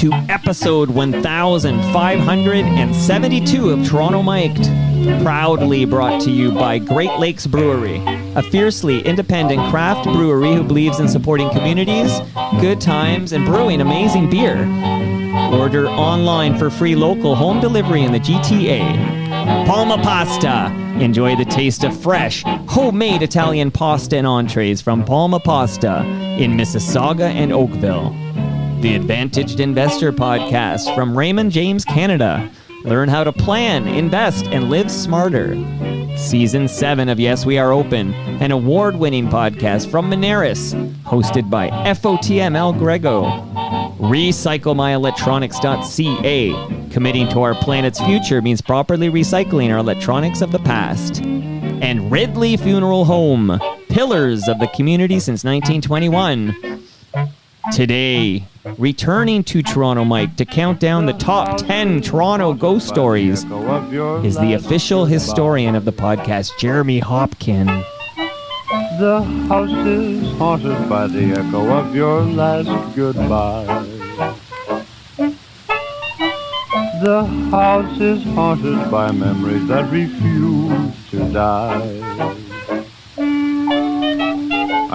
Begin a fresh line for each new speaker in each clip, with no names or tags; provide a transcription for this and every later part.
to episode 1572 of Toronto Mic'd, proudly brought to you by Great Lakes Brewery, a fiercely independent craft brewery who believes in supporting communities, good times, and brewing amazing beer. Order online for free local home delivery in the GTA. Palma Pasta. Enjoy the taste of fresh, homemade Italian pasta and entrees from Palma Pasta in Mississauga and Oakville. The Advantaged Investor Podcast from Raymond James Canada. Learn how to plan, invest, and live smarter. Season 7 of Yes, We Are Open, an award-winning podcast from Moneris, hosted by FOTM El Grego. RecycleMyElectronics.ca. Committing to our planet's future means properly recycling our electronics of the past. And Ridley Funeral Home, pillars of the community since 1921. Today, returning to Toronto Mike to count down the top 10 Toronto ghost stories is the official historian of the podcast, Jeremy Hopkin.
The house is haunted by the echo of your last goodbye. The house is haunted by memories that refuse to die.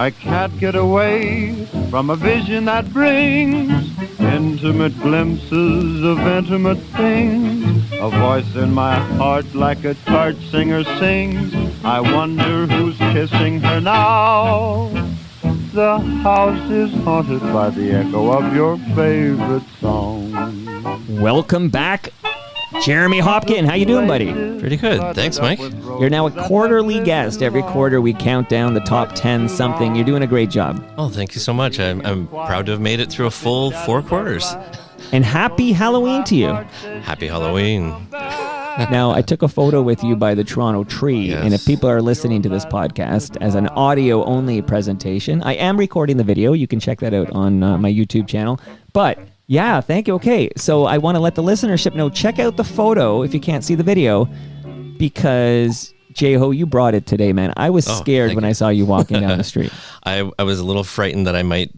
I can't get away from a vision that brings intimate glimpses of intimate things. A voice in my heart like a tart singer sings. I wonder who's kissing her now. The house is haunted by the echo of your favorite song.
Welcome back, Jeremy Hopkin. How you doing, buddy?
Pretty good. Thanks, Mike.
You're now a quarterly guest. Every quarter we count down the top 10 something. You're doing a great job.
Oh, thank you so much. I'm proud to have made it through a full 4 quarters.
And happy Halloween to you.
Happy Halloween.
Now, I took a photo with you by the Toronto tree,
Yes.
and if people are listening to this podcast as an audio-only presentation, I am recording the video. You can check that out on my YouTube channel. But, yeah, thank you. Okay, so I want to let the listenership know, check out the photo if you can't see the video, because, J-Ho, you brought it today, man. I was scared when I saw you walking down the street.
I was a little frightened that I might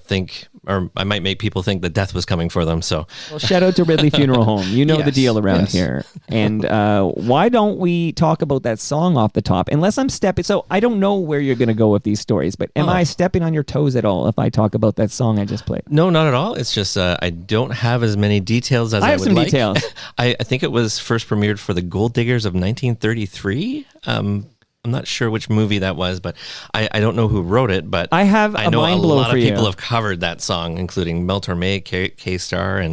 think, or I might make people think that death was coming for them. So,
well, shout out to Ridley Funeral Home. You know the
Yes,
deal around
yes.
here. And why don't we talk about that song off the top? Unless I'm stepping... So I don't know where you're going to go with these stories, but am I stepping on your toes at all if I talk about that song I just played?
no, not at all. It's just I don't have as many details as I
have
would
some
like.
details.
I think it was first premiered for the Gold Diggers of 1933. I'm not sure which movie that was, but I don't know who wrote it, but
I have
I
a
know
mind
a
blow
lot
for
of
you.
people have covered that song, including Mel Torme, K-Star,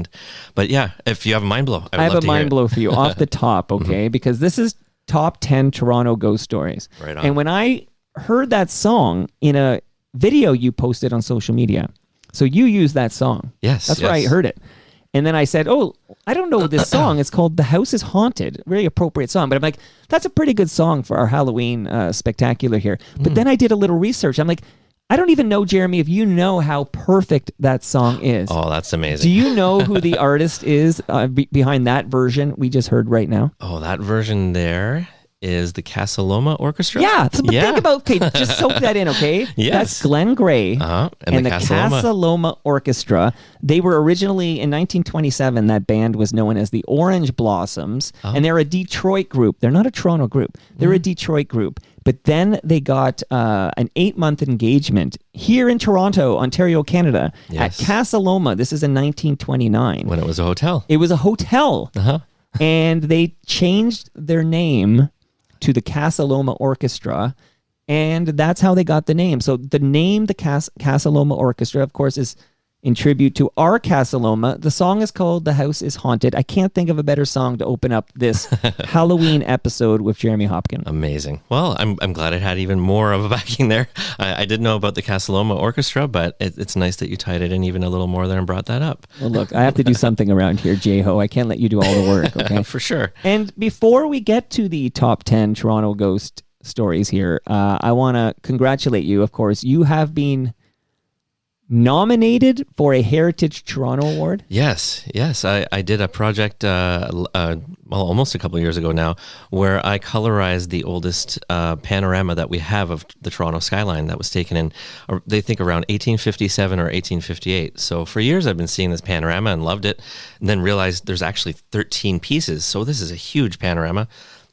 but yeah, if you have a mind blow,
I have a mind blow for you off the top, okay?
Mm-hmm.
Because this is top 10 Toronto ghost stories.
Right on.
And when I heard that song in a video you posted on social media, so you used that song.
Yes,
That's where I heard it. And then I said, oh, I don't know this song. It's called The House is Haunted. Really appropriate song. But I'm like, that's a pretty good song for our Halloween spectacular here. But then I did a little research. I'm like, I don't even know, Jeremy, if you know how perfect that song is.
Oh, that's amazing.
Do you know who the artist is behind that version we just heard right now?
Oh, that version there is the Casa Loma Orchestra?
Yeah. But think about, okay, just soak that in, okay?
Yes.
That's Glenn Gray
And the
Casa Loma Orchestra. They were originally, in 1927, that band was known as the Orange Blossoms, and they're a Detroit group. They're not a Toronto group. They're a Detroit group. But then they got an 8-month engagement here in Toronto, Ontario, Canada,
Yes.
at Casa Loma. This is in 1929.
When it was a hotel.
It was a hotel.
Uh-huh.
And they changed their name to the Casa Loma Orchestra, and that's how they got the name. So the name, the Casa Loma Orchestra, of course, is in tribute to our Casa Loma. The song is called The House is Haunted. I can't think of a better song to open up this Halloween episode with Jeremy Hopkin.
Amazing. Well, I'm glad it had even more of a backing there. I did know about the Casa Loma Orchestra, but it's nice that you tied it in even a little more there and brought that up.
Well, look, I have to do something around here, J-Ho. I can't let you do all the work, okay?
For sure.
And before we get to the top 10 Toronto ghost stories here, I want to congratulate you. Of course, you have been nominated for a Heritage Toronto Award.
Yes. I did a project, almost a couple of years ago now, where I colorized the oldest panorama that we have of the Toronto skyline that was taken in, they think around 1857 or 1858. So for years I've been seeing this panorama and loved it, and then realized there's actually 13 pieces. So this is a huge panorama.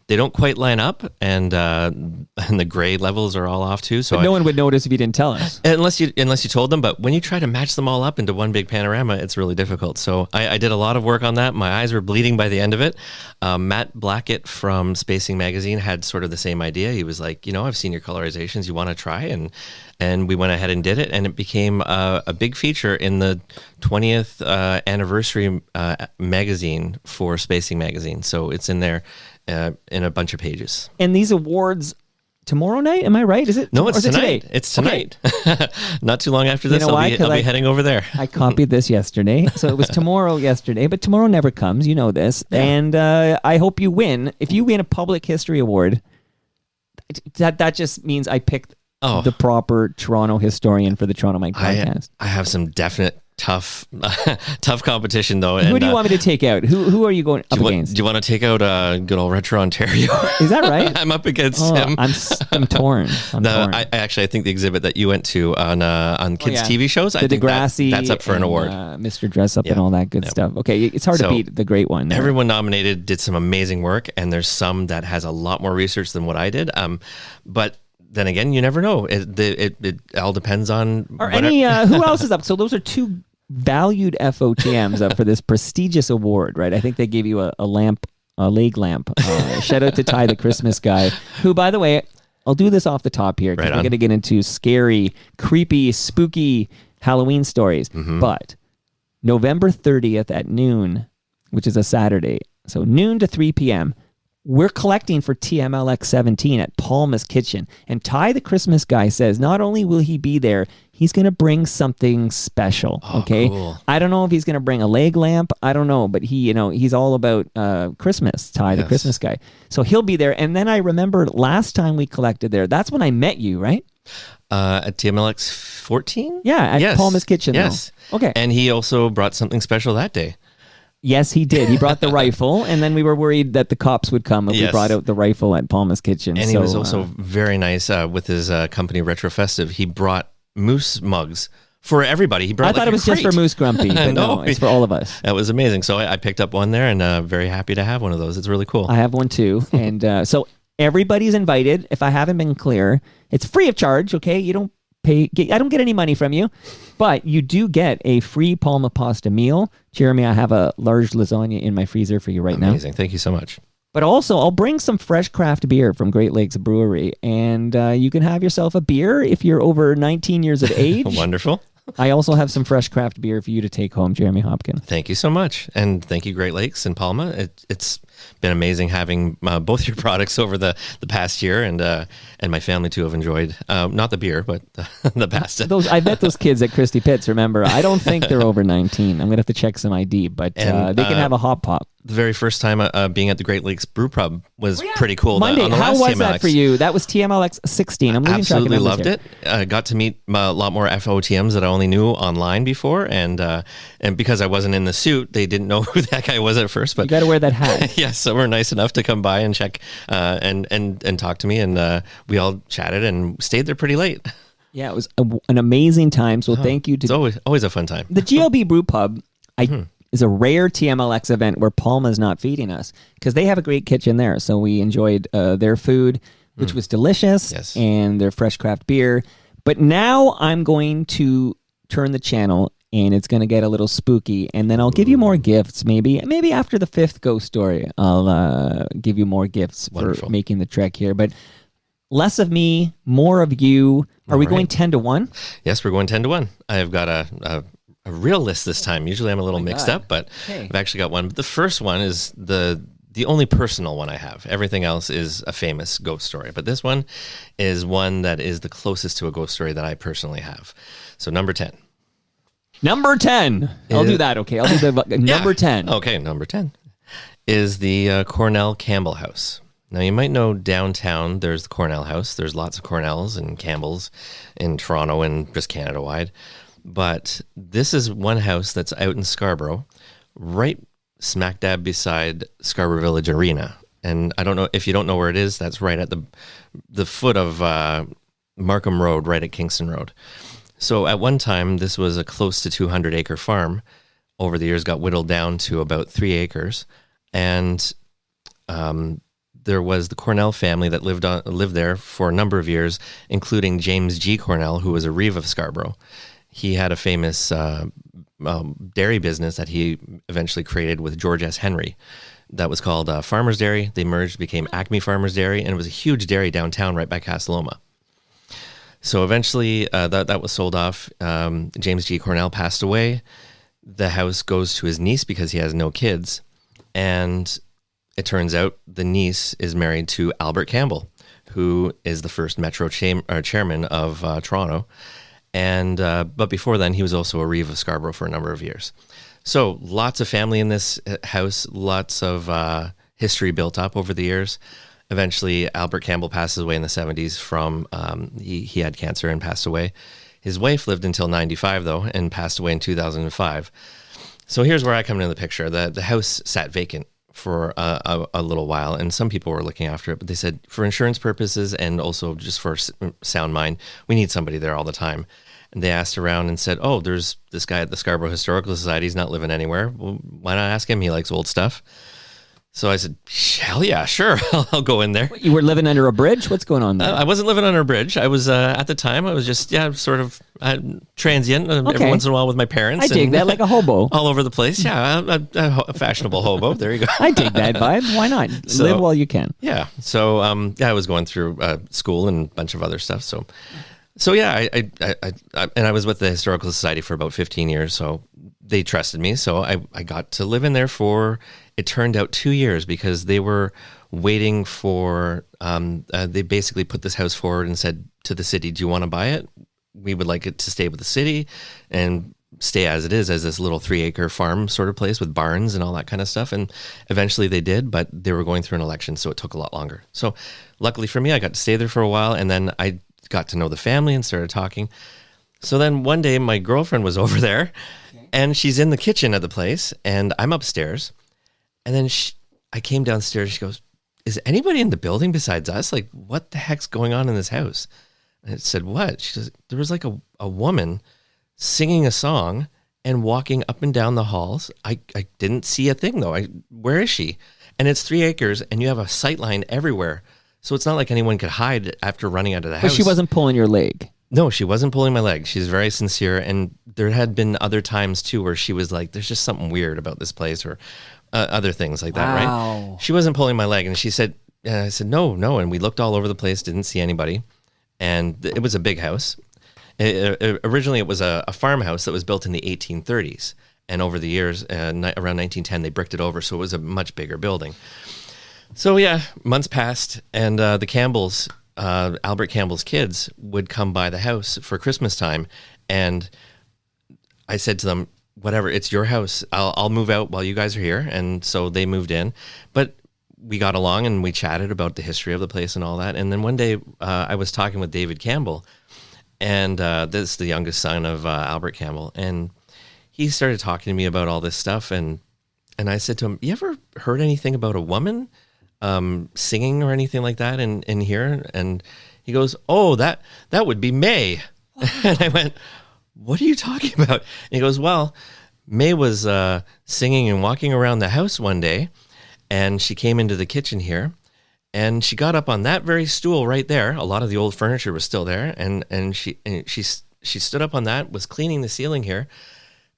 They don't quite line up, and the grade levels are all off too. So
But no one would notice if you didn't tell us.
unless you told them. But when you try to match them all up into one big panorama, it's really difficult. So I did a lot of work on that. My eyes were bleeding by the end of it. Matt Blackett from Spacing Magazine had sort of the same idea. He was like, I've seen your colorizations. You want to try? And we went ahead and did it, and it became a big feature in the 20th anniversary magazine for Spacing Magazine. So it's in there. In a bunch of pages.
And these awards tomorrow night, am I right? Is it?
No, it's
today.
It's tonight. Okay. Not too long after this,
You know why?
I'll be heading over there.
I copied this yesterday. So it was tomorrow yesterday, but tomorrow never comes. You know this. Yeah. And I hope you win. If you win a Public History Award, that just means I picked the proper Toronto historian for the Toronto Mike podcast.
I have some definite tough competition though.
Who do you want me to take out? Who are you going up against?
Do you want to take out good old Retro Ontario?
Is that right?
I'm up against him.
I'm torn. Torn.
I think the exhibit that you went to on kids TV shows, I think that's up for an award.
Mr. Dress Up and all that good stuff. Okay, it's hard to beat the great one. There.
Everyone nominated did some amazing work, and there's some that has a lot more research than what I did. But then again, you never know. It all depends on.
Or any who else is up? So those are two valued FOTMs up for this prestigious award, right? I think they gave you a leg lamp. Shout out to Ty the Christmas guy, who, by the way, I'll do this off the top here because we're going to get into scary, creepy, spooky Halloween stories. Mm-hmm. But November 30th at noon, which is a Saturday, so noon to 3 p.m., we're collecting for TMLX 17 at Palma's Kitchen. And Ty the Christmas guy says not only will he be there, he's going to bring something special, okay?
Cool.
I don't know if he's going to bring a leg lamp. I don't know, but he's all about Christmas, Ty the Christmas guy. So he'll be there. And then I remember last time we collected there, that's when I met you, right?
At TMLX 14?
Yeah, at Palma's Kitchen.
Yes.
Though. Okay.
And he also brought something special that day.
Yes, he did. He brought the rifle, and then we were worried that the cops would come if we brought out the rifle at Palma's Kitchen.
And he was also very nice with his company Retro Festive. He brought moose mugs for everybody. He brought.
I thought it was just for Moose Grumpy, but no, it's for all of us.
That was amazing. So I picked up one there, and very happy to have one of those. It's really cool.
I have one too, and so everybody's invited. If I haven't been clear, it's free of charge. Okay, you don't pay. I don't get any money from you, but you do get a free Palma pasta meal. Jeremy, I have a large lasagna in my freezer for you right now.
Amazing. Thank you so much.
But also, I'll bring some fresh craft beer from Great Lakes Brewery, and you can have yourself a beer if you're over 19 years of age.
Wonderful.
I also have some fresh craft beer for you to take home, Jeremy Hopkin.
Thank you so much. And thank you, Great Lakes and Palma. It's been amazing having both your products over the past year, and my family too have enjoyed, not the beer, but the pasta.
I met those kids at Christy Pitts, remember. I don't think they're over 19. I'm going to have to check some ID, but they can have a hot pop.
The very first time being at the Great Lakes Brew Pub was pretty cool.
Monday,
on the
how
last
was
TMLX.
that for you? That was TMLX 16. I'm losing track of
Absolutely loved
here.
it. Got to meet a lot more FOTMs that I only knew online before, and because I wasn't in the suit, they didn't know who that guy was at first. But
you got to wear that hat.
Yes, so we're nice enough to come by and check and talk to me, and we all chatted and stayed there pretty late.
Yeah, it was an amazing time. So thank you to
it's always a fun time.
The GLB Brew Pub. Is a rare TMLX event where Palma's not feeding us because they have a great kitchen there. So we enjoyed their food, which was delicious, and their fresh craft beer. But now I'm going to turn the channel, and it's going to get a little spooky, and then I'll give you more gifts. Maybe after the 5th ghost story, I'll give you more gifts for making the trek here. But less of me, more of you. Are we going 10 to 1?
Yes, we're going 10 to 1. I've got a real list this time. Usually I'm a little mixed up, but I've actually got one. But the first one is the only personal one I have. Everything else is a famous ghost story, but this one is one that is the closest to a ghost story that I personally have. So number 10.
Number 10. I'll do that, okay? I'll do the number 10.
Okay, number 10 is the Cornell Campbell House. Now, you might know downtown there's the Cornell House. There's lots of Cornells and Campbells in Toronto and just Canada-wide. But this is one house that's out in Scarborough, right smack dab beside Scarborough Village Arena. And I don't know if you don't know where it is. That's right at the foot of Markham Road, right at Kingston Road. So at one time, this was a close to 200-acre farm. Over the years, got whittled down to about 3 acres. And there was the Cornell family that lived there for a number of years, including James G. Cornell, who was a reeve of Scarborough. He had a famous dairy business that he eventually created with George S. Henry. That was called Farmers Dairy. They merged, became Acme Farmers Dairy, and it was a huge dairy downtown right by Casa Loma. So eventually that was sold off. James G. Cornell passed away. The house goes to his niece because he has no kids. And it turns out the niece is married to Albert Campbell, who is the first Metro chairman of Toronto. And but before then, he was also a reeve of Scarborough for a number of years. So lots of family in this house, lots of history built up over the years. Eventually, Albert Campbell passes away in the 70s from, he had cancer and passed away. His wife lived until 95, though, and passed away in 2005. So here's where I come into the picture. The house sat vacant for a little while, and some people were looking after it, but they said for insurance purposes and also just for sound mind, we need somebody there all the time. And they asked around and said, oh, there's this guy at the Scarborough Historical Society. He's not living anywhere. Well, why not ask him? He likes old stuff. So I said, hell yeah, sure. I'll go in there.
You were living under a bridge? What's going on there?
I wasn't living under a bridge. I was, at the time, I was just, sort of transient every once in a while with my parents.
I dig that, like a hobo.
All over the place. Yeah, a fashionable hobo. There you go.
I dig that vibe. Why not? Live while you can.
Yeah. So, I was going through school and a bunch of other stuff. So yeah, I was with the Historical Society for about 15 years, so they trusted me. So I got to live in there for, it turned out 2 years, because they were waiting for, they basically put this house forward and said to the city, do you want to buy it? We would like it to stay with the city and stay as it is, as this little 3-acre farm sort of place with barns and all that kind of stuff. And eventually they did, but they were going through an election, so it took a lot longer. So luckily for me, I got to stay there for a while, and then I got to know the family and started talking. So then one day my girlfriend was over there, and she's in the kitchen of the place, and I'm upstairs. And then I came downstairs. She goes, is anybody in the building besides us? Like, what the heck's going on in this house? And I said, what? She says, there was like a woman singing a song and walking up and down the halls. I didn't see a thing, though. Where is she? And it's 3 acres, and you have a sight line everywhere. So it's not like anyone could hide after running out of the house.
But she wasn't pulling your leg.
No, she wasn't pulling my leg. She's very sincere. And there had been other times, too, where she was like, there's just something weird about this place, or other things like that, right? She wasn't pulling my leg. And she said, I said, no. And we looked all over the place, didn't see anybody. And it was a big house. Originally, it was a farmhouse that was built in the 1830s. And over the years, around 1910, they bricked it over. So it was a much bigger building. So yeah, months passed, and the Campbells, Albert Campbell's kids, would come by the house for Christmas time, and I said to them, whatever, it's your house. I'll move out while you guys are here. And so they moved in, but we got along and we chatted about the history of the place and all that. And then one day I was talking with David Campbell, and this is the youngest son of Albert Campbell, and he started talking to me about all this stuff, and I said to him, you ever heard anything about a woman singing or anything like that in here? And he goes, oh, that would be May. And I went, what are you talking about? And he goes, well, May was singing and walking around the house one day, and she came into the kitchen here, and she got up on that very stool right there. A lot of the old furniture was still there, and she stood up on that, was cleaning the ceiling here,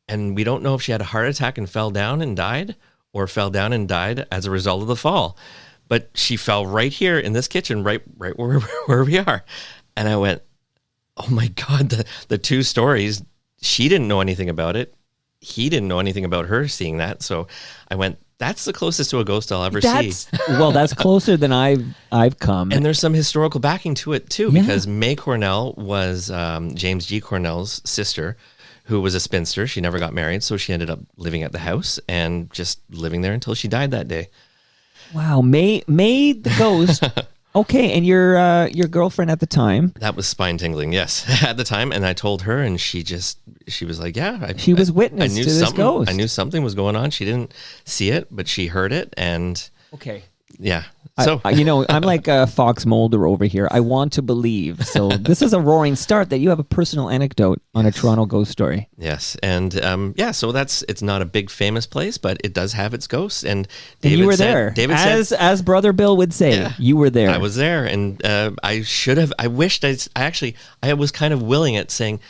and we don't know if she had a heart attack and fell down and died, or fell down and died as a result of the fall. But she fell right here in this kitchen, right where we are. And I went, oh my God, the two stories, she didn't know anything about it. He didn't know anything about her seeing that. So I went, that's the closest to a ghost I'll ever see.
Well, that's closer than I've come.
And there's some historical backing to it too, because May Cornell was James G. Cornell's sister, who was a spinster. She never got married, so she ended up living at the house and just living there until she died that day.
Wow, May the ghost Okay, and your girlfriend at the time,
That was spine tingling, yes, at the time. And I told her, and she was like, yeah.
she was witness to this
something,
ghost.
I knew something was going on. She didn't see it, but she heard it. And
Okay.
yeah. So,
I'm like Fox Mulder over here. I want to believe. So this is a roaring start that you have a personal anecdote on a Toronto ghost story.
yes. And so it's not a big famous place, but it does have its ghosts. And
And you were
said-
there.
David said,
as Brother Bill would say,
Yeah.
you were there.
I was there, and I wished I was kind of willing it, saying,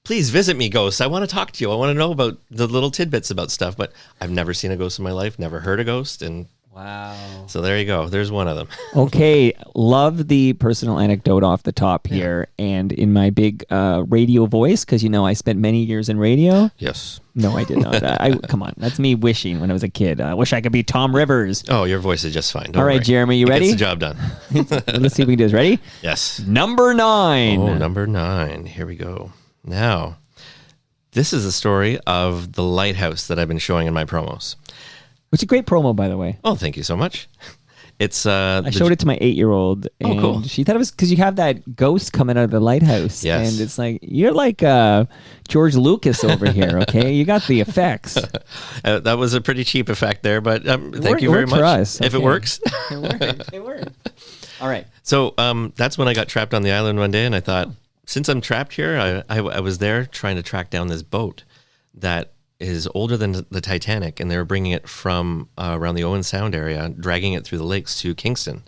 please visit me, ghosts. I want to talk to you. I want to know about the little tidbits about stuff, but I've never seen a ghost in my life, never heard a ghost. And
Wow.
so there you go. There's one of them.
Okay, love the personal anecdote off the top here, and in my big radio voice, because I spent many years in radio.
Yes.
No, I did not. Come on, that's me wishing when I was a kid. I wish I could be Tom Rivers.
Oh, your voice is just fine. Don't
All right,
worry.
Jeremy, you
It
ready?
gets the job done.
Let's see if we can do this. Ready?
Yes.
Number 9.
Oh, number 9. Here we go. Now, this is the story of the lighthouse that I've been showing in my promos.
Which is a great promo, by the way.
Oh, thank you so much. It's
I showed it to my 8-year-old, and
cool.
she thought it was because you have that ghost coming out of the lighthouse.
Yes.
And it's like, you're like George Lucas over here, okay? You got the effects.
That was a pretty cheap effect there, but thank you
It
very
worked
much.
for us.
If it
Okay.
works.
It worked. It worked. All right.
So that's when I got trapped on the island one day, and I thought, since I'm trapped here, I was there trying to track down this boat that is older than the Titanic, and they were bringing it from around the Owen Sound area, dragging it through the lakes to Kingston.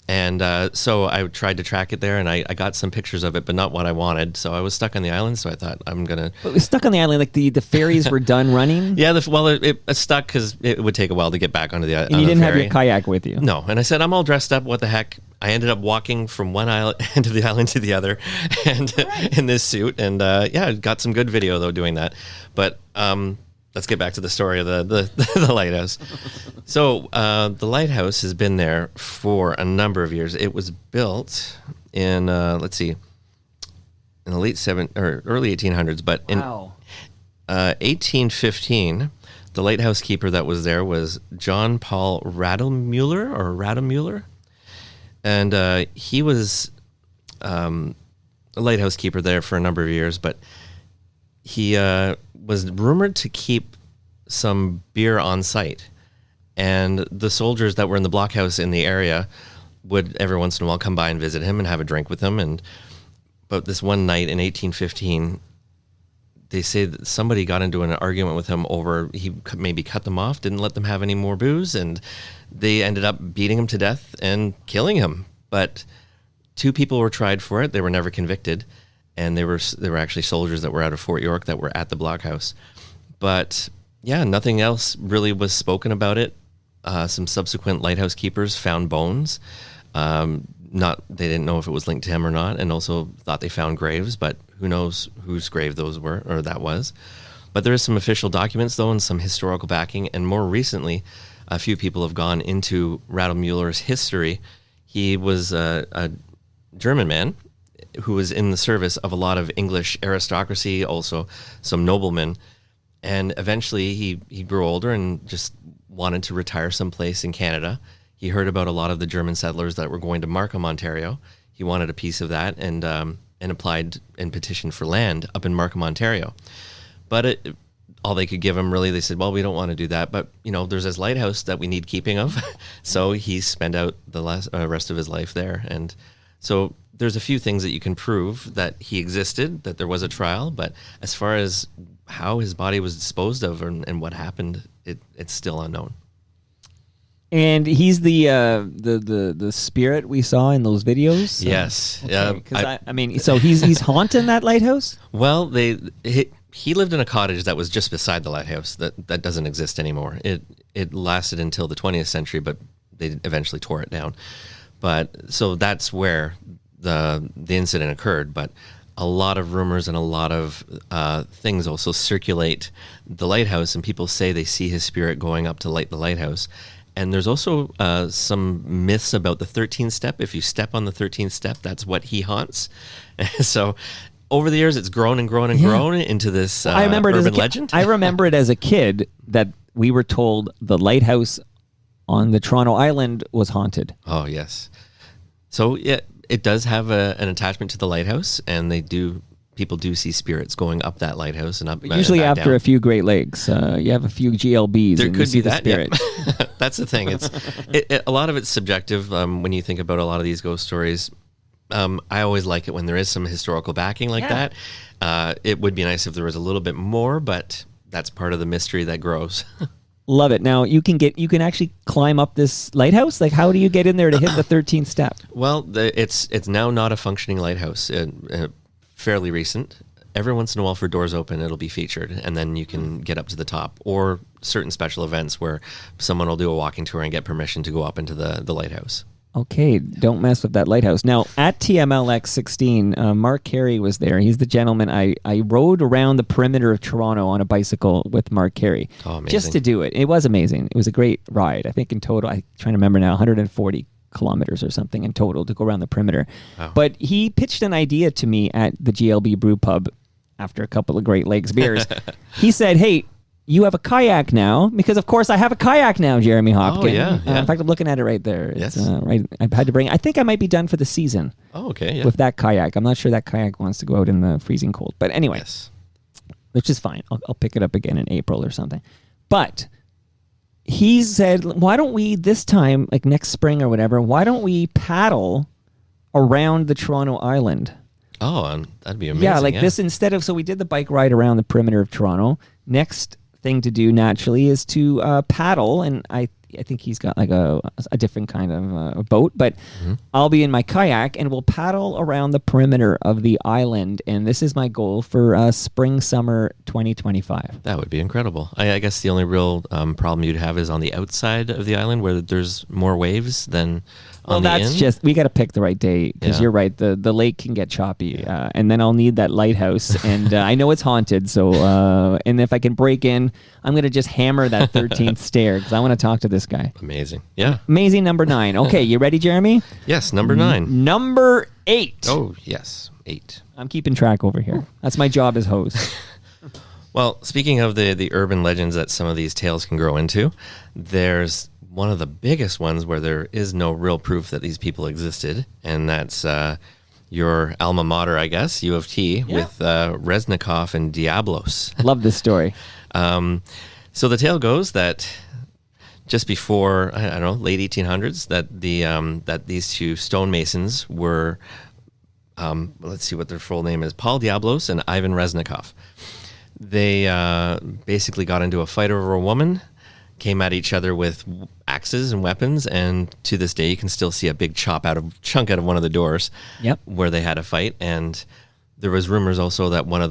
And so I tried to track it there, and I got some pictures of it, but not what I wanted. So I was stuck on the island, so I thought I'm going to...
But we're stuck on the island, like the ferries were done running,
Yeah, it stuck because it would take a while to get back onto the
and you didn't have your kayak with you.
No, and I said, I'm all dressed up. What the heck? I ended up walking from one end of the island to the other, and in this suit, and I got some good video though doing that. But let's get back to the story of the lighthouse. So the lighthouse has been there for a number of years. It was built in in the late early 1800s, but
Wow.
in 1815. The lighthouse keeper that was there was John Paul Rademuller, and he was a lighthouse keeper there for a number of years. But he was rumored to keep some beer on site, and the soldiers that were in the blockhouse in the area would every once in a while come by and visit him and have a drink with him. But this one night in 1815. They say that somebody got into an argument with him over he maybe cut them off, didn't let them have any more booze, and they ended up beating him to death and killing him. But 2 people were tried for it; they were never convicted, and they were actually soldiers that were out of Fort York that were at the blockhouse. But yeah, nothing else really was spoken about it. Some subsequent lighthouse keepers found bones. They didn't know if it was linked to him or not, and also thought they found graves, but who knows whose grave those were or that was. But there is some official documents though, and some historical backing, and more recently a few people have gone into Rademueller's history. He was a German man who was in the service of a lot of English aristocracy, also some noblemen, and eventually he grew older and just wanted to retire someplace in Canada. He heard about a lot of the German settlers that were going to Markham, Ontario. He wanted a piece of that and applied and petitioned for land up in Markham, Ontario. But all they could give him, really, they said, well, we don't want to do that. But, there's this lighthouse that we need keeping of. So he spent out the rest of his life there. And so there's a few things that you can prove that he existed, that there was a trial. But as far as how his body was disposed of and what happened, it's still unknown.
And he's the spirit we saw in those videos.
Yes.
Okay, so he's haunting that lighthouse.
Well, he lived in a cottage that was just beside the lighthouse that doesn't exist anymore. It lasted until the 20th century, but they eventually tore it down. But so that's where the incident occurred. But a lot of rumors and a lot of things also circulate the lighthouse, and people say they see his spirit going up to light the lighthouse. And there's also some myths about the 13th step. If you step on the 13th step, that's what he haunts. So over the years, it's grown and grown and grown into this
I remember it
urban
as a kid.
legend.
I remember it as a kid that we were told the lighthouse on the Toronto Island was haunted.
Oh, yes. So yeah, it does have an attachment to the lighthouse, and people do see spirits going up that lighthouse and up.
Usually
and back
after
down.
a few Great Lakes, you have a few GLBs.
There
and you
could
see
be
the
that. Yeah.
spirit.
That's the thing. It's a lot of it's subjective. When you think about a lot of these ghost stories, I always like it when there is some historical backing like that. It would be nice if there was a little bit more, but that's part of the mystery that grows.
Love it. Now you can actually climb up this lighthouse. Like, how do you get in there to hit the 13th step?
Well, it's now not a functioning lighthouse. Fairly recent. Every once in a while, for doors open, it'll be featured, and then you can get up to the top. Or certain special events where someone will do a walking tour and get permission to go up into the lighthouse.
Okay, don't mess with that lighthouse. Now, at TMLX 16, Mark Carey was there. He's the gentleman. I rode around the perimeter of Toronto on a bicycle with Mark Carey.
Oh, amazing.
Just to do it. It was amazing. It was a great ride. I think in total, I'm trying to remember now, 140 kilometers or something in total to go around the perimeter.
Wow.
But he pitched an idea to me at the GLB Brew Pub after a couple of Great Lakes beers. He said, hey, you have a kayak now, because of course I have a kayak now, Jeremy Hopkin.
Oh, yeah.
In fact, I'm looking at it right there.
Yes.
It's, right. I've had to bring. I think I might be done for the season.
Oh, okay. Yeah.
With that kayak. I'm not sure that kayak wants to go out in the freezing cold. But anyway,
Yes.
which is fine. I'll pick it up again in April or something. But he said, why don't we this time, like next spring or whatever, why don't we paddle around the Toronto Island?
Oh, that'd be amazing.
Yeah, like this instead of, so we did the bike ride around the perimeter of Toronto. Next thing to do naturally is to paddle, and I think he's got like a different kind of a boat, but I'll be in my kayak and we'll paddle around the perimeter of the island, and this is my goal for spring summer 2025.
That would be incredible. I guess the only real problem you'd have is on the outside of the island where there's more waves than on the
that's
in.
just, we got to pick the right day, because
Yeah.
you're right, the lake can get choppy, and then I'll need that lighthouse, and I know it's haunted, so and if I can break in, I'm going to just hammer that 13th stair, because I want to talk to this guy.
Amazing. Yeah.
Amazing. Number 9. Okay, you ready, Jeremy?
Yes, number 9.
Number 8.
Oh, yes. 8.
I'm keeping track over here. That's my job as host.
Well, speaking of the urban legends that some of these tales can grow into, there's one of the biggest ones where there is no real proof that these people existed, and that's your alma mater, I guess, U of T, with Reznikov and Diablos.
Love this story.
So the tale goes that just before, I don't know, late 1800s, that that these two stonemasons were, let's see what their full name is, Paul Diablos and Ivan Reznikov. They basically got into a fight over a woman, came at each other with axes and weapons, and to this day you can still see a big chunk out of one of the doors.
Yep.
Where they had a fight. And there was rumors also that one of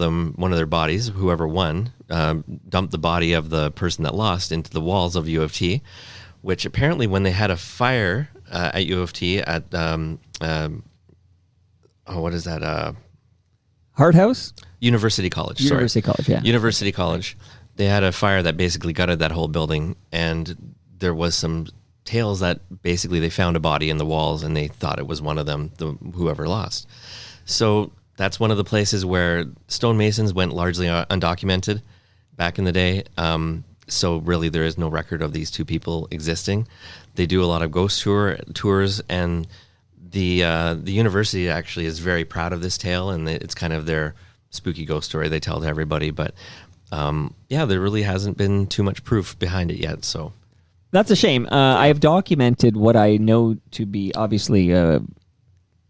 their bodies, whoever won, dumped the body of the person that lost into the walls of U of T, which apparently when they had a fire at U of T at what is that?
Hart House?
University College.
University College, yeah.
University College. They had a fire that basically gutted that whole building, and there was some tales that basically they found a body in the walls and they thought it was one of them, whoever lost. So that's one of the places where stonemasons went largely undocumented back in the day. So really there is no record of these two people existing. They do a lot of ghost tours, and the university actually is very proud of this tale, and it's kind of their spooky ghost story they tell to everybody. But there really hasn't been too much proof behind it yet. So
That's a shame. I have documented what I know to be, obviously,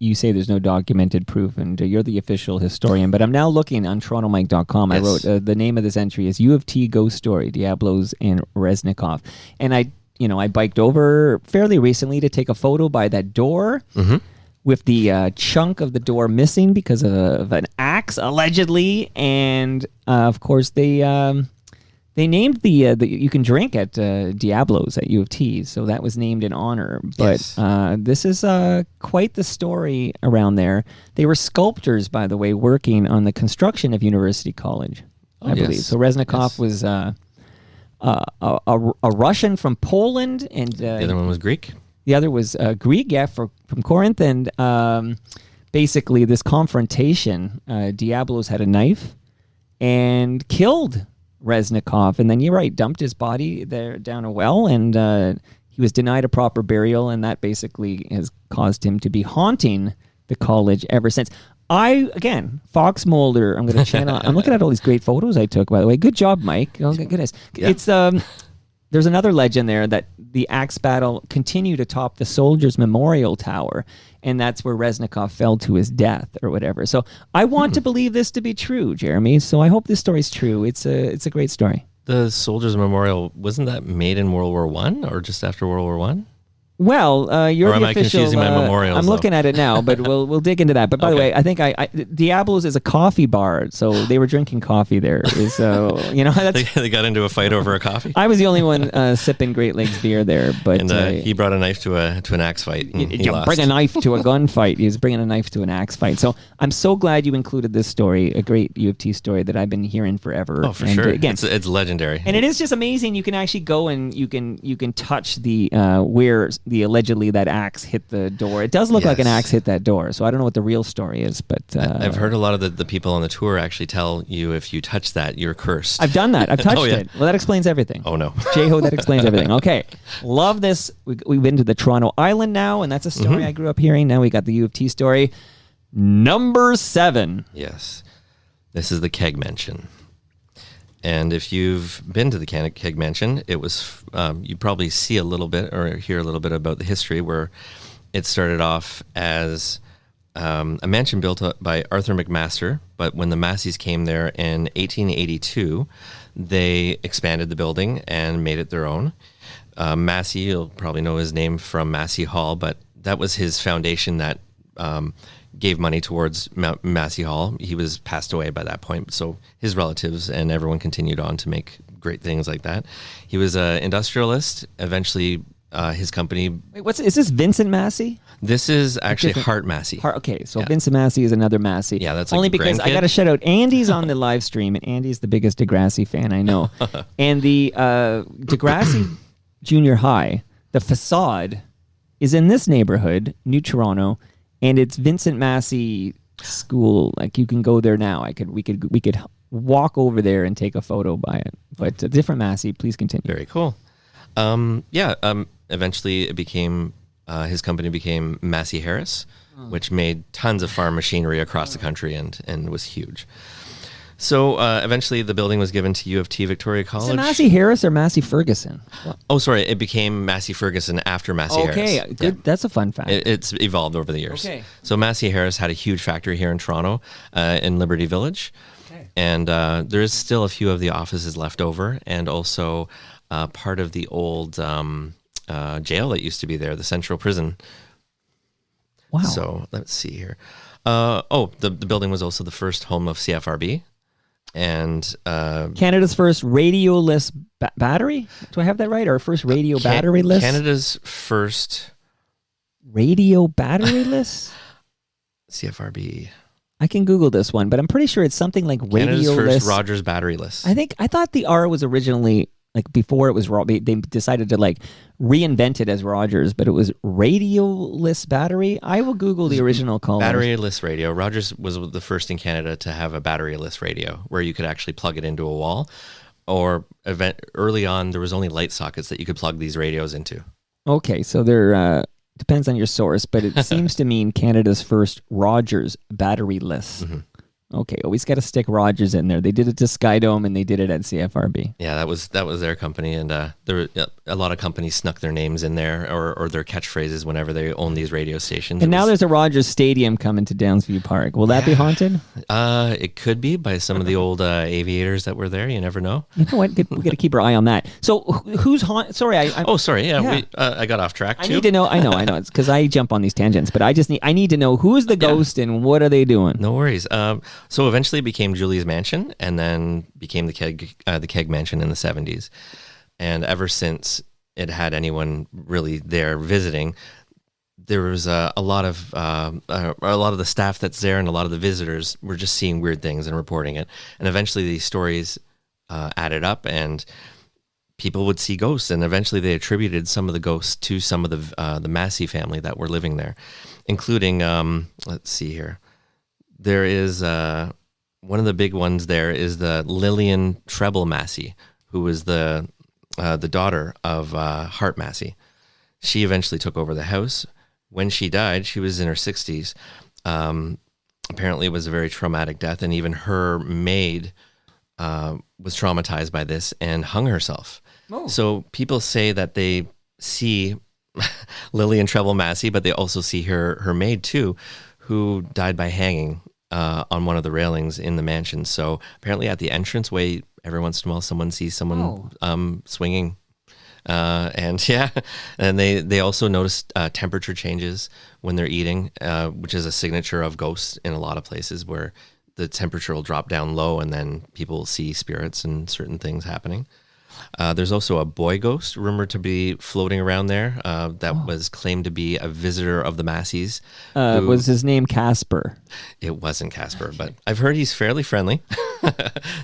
you say there's no documented proof, and you're the official historian, but I'm now looking on TorontoMike.com.
Yes.
I wrote, the name of this entry is U of T Ghost Story, Diablos and Reznikov. And I biked over fairly recently to take a photo by that door with the chunk of the door missing because of an axe, allegedly. And, of course, they named the you can drink at Diablos at U of T, so that was named in honor. But
Yes.
this is quite the story around there. They were sculptors, by the way, working on the construction of University College, I believe.
yes.
So Reznikov
Yes.
was a Russian from Poland, and
the other one was Greek.
the other was Greek, from Corinth. And basically, this confrontation, Diablos had a knife and killed Reznikov, and then you're right, dumped his body there down a well, and he He was denied a proper burial, and that basically has caused him to be haunting the college ever since. Fox Mulder, I'm going to channel. I'm looking at all these great photos I took, by the way. Good job, Mike. Oh, goodness.
Yeah.
It's, there's another legend there that the axe battle continued atop the Soldiers Memorial Tower, and that's where Reznikov fell to his death or whatever. So I want to believe this to be true, Jeremy. So I hope this story's true. It's a great story.
The Soldiers Memorial, wasn't that made in World War I or just after World War I?
Well, you're
or am
the
I
official.
confusing my memorials?
I'm looking at it now, but we'll dig into that. But by the way, I think Diablo's is a coffee bar, so they were drinking coffee there. So that's.
They got into a fight over a coffee.
I was the only one sipping Great Lakes beer there, but
and he brought a knife to an axe fight. And he lost.
Bring a knife to a gunfight. He was bringing a knife to an axe fight. So I'm so glad you included this story, a great U of T story that I've been hearing forever.
Oh, for sure. Again, it's legendary,
and it is just amazing. You can actually go and you can touch the where the allegedly that axe hit the door. It does look like an axe hit that door. So I don't know what the real story is, but
I've heard a lot of the people on the tour actually tell you if you touch that, you're cursed.
I've done that. I've touched it. Well, that explains everything.
Oh no,
J-Ho, that explains everything. Okay, love this. We've been to the Toronto Island now, and that's a story I grew up hearing. Now we got the U of T story. Number 7.
Yes, this is the Keg Mansion. And if you've been to the Keg Mansion, it was you probably see a little bit or hear a little bit about the history where it started off as a mansion built by Arthur McMaster, but when the Masseys came there in 1882, they expanded the building and made it their own. Massey, you'll probably know his name from Massey Hall, but that was his foundation that gave money towards Massey Hall. He was passed away by that point, so his relatives and everyone continued on to make great things like that. He was an industrialist. Eventually, his company...
Wait, is this Vincent Massey?
This is actually Hart Massey.
Okay, so Vincent Massey is another Massey.
Yeah, that's
only because I got to shout out Andy's on the live stream, and Andy's the biggest Degrassi fan I know. And the Degrassi Junior High, the facade, is in this neighborhood, New Toronto, and it's Vincent Massey School. Like you can go there now. We could walk over there and take a photo by it. But a different Massey. Please continue.
Very cool. Eventually it became his company became Massey Harris, which made tons of farm machinery across the country and was huge. So eventually the building was given to U of T Victoria College.
Is it Massey Harris or Massey Ferguson?
Oh, sorry. It became Massey Ferguson after Massey Harris.
Okay, good. Yeah. That's a fun fact.
It's evolved over the years.
Okay.
So Massey Harris had a huge factory here in Toronto in Liberty Village. Okay. And there is still a few of the offices left over and also part of the old jail that used to be there, the Central Prison.
Wow.
So let's see here. The building was also the first home of CFRB. And
Canada's first radioless battery? Do I have that right? Or first radio batteryless?
Canada's first
radio batteryless?
CFRB.
I can Google this one, but I'm pretty sure it's something like radioless.
Canada's first Rogers batteryless.
I thought the R was originally like before it was they decided to like reinvent it as Rogers, but it was radioless battery. I will Google the original call.
Batteryless radio. Rogers was the first in Canada to have a batteryless radio where you could actually plug it into a wall. Or early on, there was only light sockets that you could plug these radios into.
Okay, so there depends on your source, but it seems to mean Canada's first Rogers batteryless. Mm-hmm. Okay, always got to stick Rogers in there. They did it to Skydome and they did it at CFRB.
Yeah, that was their company, and there were a lot of companies snuck their names in there or their catchphrases whenever they own these radio stations.
And now there's a Rogers Stadium coming to Downsview Park. Will that be haunted?
It could be by some of the old aviators that were there. You never know.
You know what? We got to keep our eye on that. So who's haunted? Sorry,
sorry. Yeah. I got off track too.
I need to know. I know. It's because I jump on these tangents, but I need to know who's the ghost and what are they doing.
No worries. So eventually it became Julie's Mansion and then became the Keg Mansion in the 70s. And ever since it had anyone really there visiting, there was a lot of the staff that's there and a lot of the visitors were just seeing weird things and reporting it. And eventually these stories added up and people would see ghosts. And eventually they attributed some of the ghosts to some of the Massey family that were living there, including, let's see here. There is one of the big ones there is the Lillian Treble Massey, who was the daughter of Hart Massey. She eventually took over the house. When she died, she was in her 60s. Apparently, it was a very traumatic death, and even her maid was traumatized by this and hung herself. Oh. So people say that they see Lillian Treble Massey, but they also see her maid too, who died by hanging on one of the railings in the mansion. So apparently at the entranceway, every once in a while, someone sees someone swinging. And they also notice temperature changes when they're eating, which is a signature of ghosts in a lot of places where the temperature will drop down low and then people will see spirits and certain things happening. There's also a boy ghost rumored to be floating around there that was claimed to be a visitor of the Masseys.
Was his name Casper?
It wasn't Casper, but I've heard he's fairly friendly.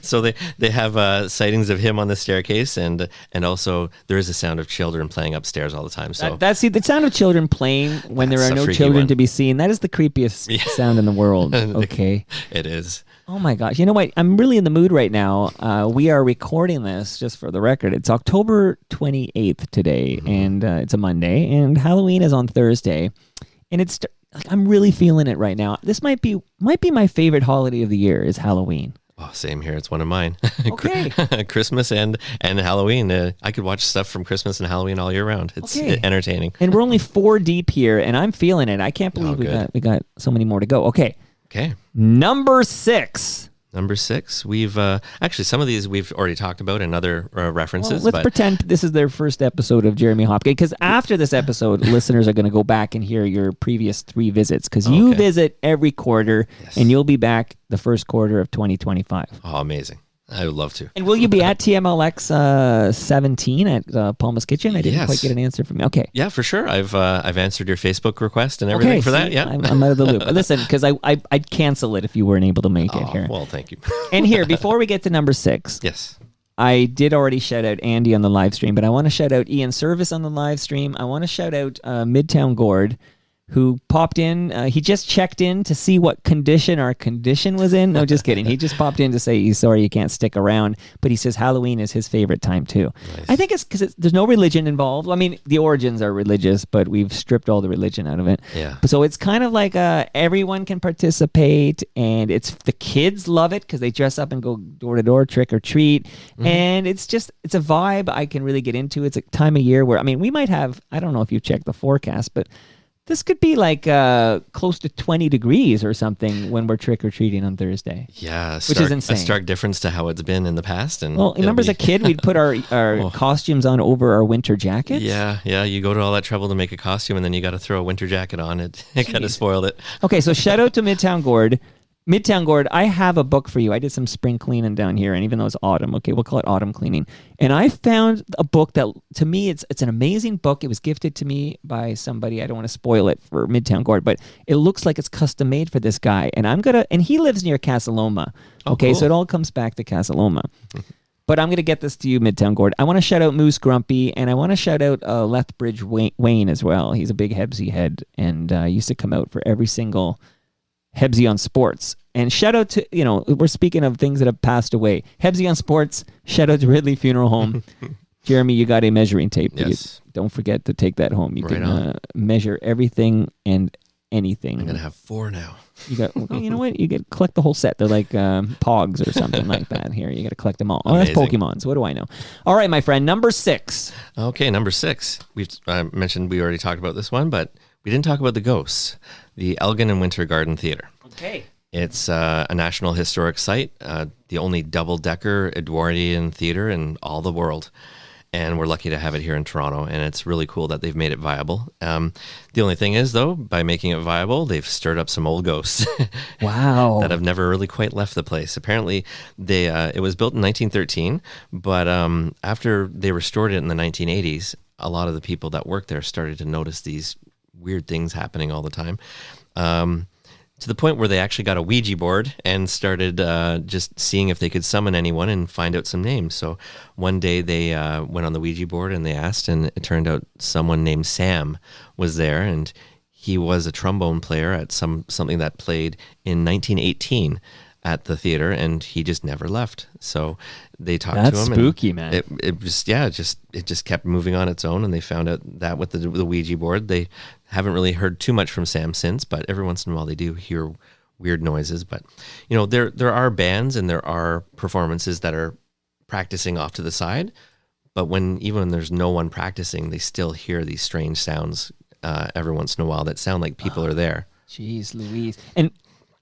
So they have sightings of him on the staircase, and also there is a sound of children playing upstairs all the time. So
that's the sound of children playing when there are no children to be seen. That is the creepiest sound in the world. Okay.
It is.
Oh my gosh. You know what? I'm really in the mood right now. We are recording this, just for the record. It's October 28th today, and it's a Monday, and Halloween is on Thursday. And it's like I'm really feeling it right now. This might be my favorite holiday of the year is Halloween.
Oh, same here. It's one of mine.
Okay.
Christmas and Halloween. I could watch stuff from Christmas and Halloween all year round. It's entertaining.
And we're only 4 deep here, and I'm feeling it. I can't believe we got so many more to go. Okay. Number 6.
We've actually some of these we've already talked about in other references.
Let's pretend this is their first episode of Jeremy Hopkin, because after this episode, listeners are going to go back and hear your previous 3 visits, because you visit every quarter, and you'll be back the first quarter of 2025.
Oh, amazing. I would love to.
And will you be at TMLX 17 at Palma's Kitchen? I didn't quite get an answer from you. Okay.
Yeah, for sure. I've answered your Facebook request and everything for that. Yeah,
I'm out of the loop. Listen, because I'd cancel it if you weren't able to make it here.
Well, thank you.
And here, before we get to number 6.
Yes.
I did already shout out Andy on the live stream, but I want to shout out Ian Service on the live stream. I want to shout out Midtown Gord, who popped in. He just checked in to see what condition our condition was in. No, just kidding. He just popped in to say he's sorry you can't stick around, but he says Halloween is his favorite time too. Nice. I think it's because there's no religion involved. I mean, the origins are religious, but we've stripped all the religion out of it.
Yeah.
So it's kind of like everyone can participate, and it's the kids love it because they dress up and go door to door, trick or treat, and it's a vibe I can really get into. It's a time of year where, I mean, we might have, I don't know if you checked the forecast, but this could be like close to 20 degrees or something when we're trick-or-treating on Thursday.
Yeah,
which is insane.
A stark difference to how it's been in the past. And
remember as a kid, we'd put our costumes on over our winter jackets?
Yeah, you go to all that trouble to make a costume, and then you got to throw a winter jacket on. It kind of spoiled it.
Okay, so shout out to Midtown Gord. Midtown Gord, I have a book for you. I did some spring cleaning down here, and even though it's autumn, okay, we'll call it autumn cleaning. And I found a book that, to me, it's an amazing book. It was gifted to me by somebody. I don't want to spoil it for Midtown Gord, but it looks like it's custom made for this guy. And he lives near Casa Loma. Okay, so it all comes back to Casa Loma. But I'm going to get this to you, Midtown Gord. I want to shout out Moose Grumpy, and I want to shout out Lethbridge Wayne as well. He's a big Hebsy head, and used to come out for every single Hebsy on Sports. And shout out to, we're speaking of things that have passed away. Hebsy on Sports, shout out to Ridley Funeral Home. Jeremy, you got a measuring tape.
Yes.
Don't forget to take that home. You can measure everything and anything.
I'm going to have 4 now.
You got, you know what? You get collect the whole set. They're like Pogs or something like that. Here, you got to collect them all. Oh, that's Pokemon. So what do I know? All right, my friend, number 6.
Okay, number 6. We've mentioned we already talked about this one, but we didn't talk about the ghosts. The Elgin and Winter Garden Theatre.
Okay.
It's a National Historic Site, the only double-decker Edwardian theatre in all the world. And we're lucky to have it here in Toronto, and it's really cool that they've made it viable. The only thing is, though, by making it viable, they've stirred up some old ghosts.
Wow.
That have never really quite left the place. Apparently, it was built in 1913, but after they restored it in the 1980s, a lot of the people that worked there started to notice these weird things happening all the time. To the point where they actually got a Ouija board and started just seeing if they could summon anyone and find out some names. So one day they went on the Ouija board and they asked, and it turned out someone named Sam was there, and he was a trombone player at something that played in 1918 at the theater, and he just never left. So they talked
That's
to him.
spooky,
and
man.
It just kept moving on its own, and they found out that with the Ouija board. They haven't really heard too much from Sam since, but every once in a while they do hear weird noises. But there are bands and there are performances that are practicing off to the side, but even when there's no one practicing, they still hear these strange sounds every once in a while that sound like people are there.
Jeez Louise. And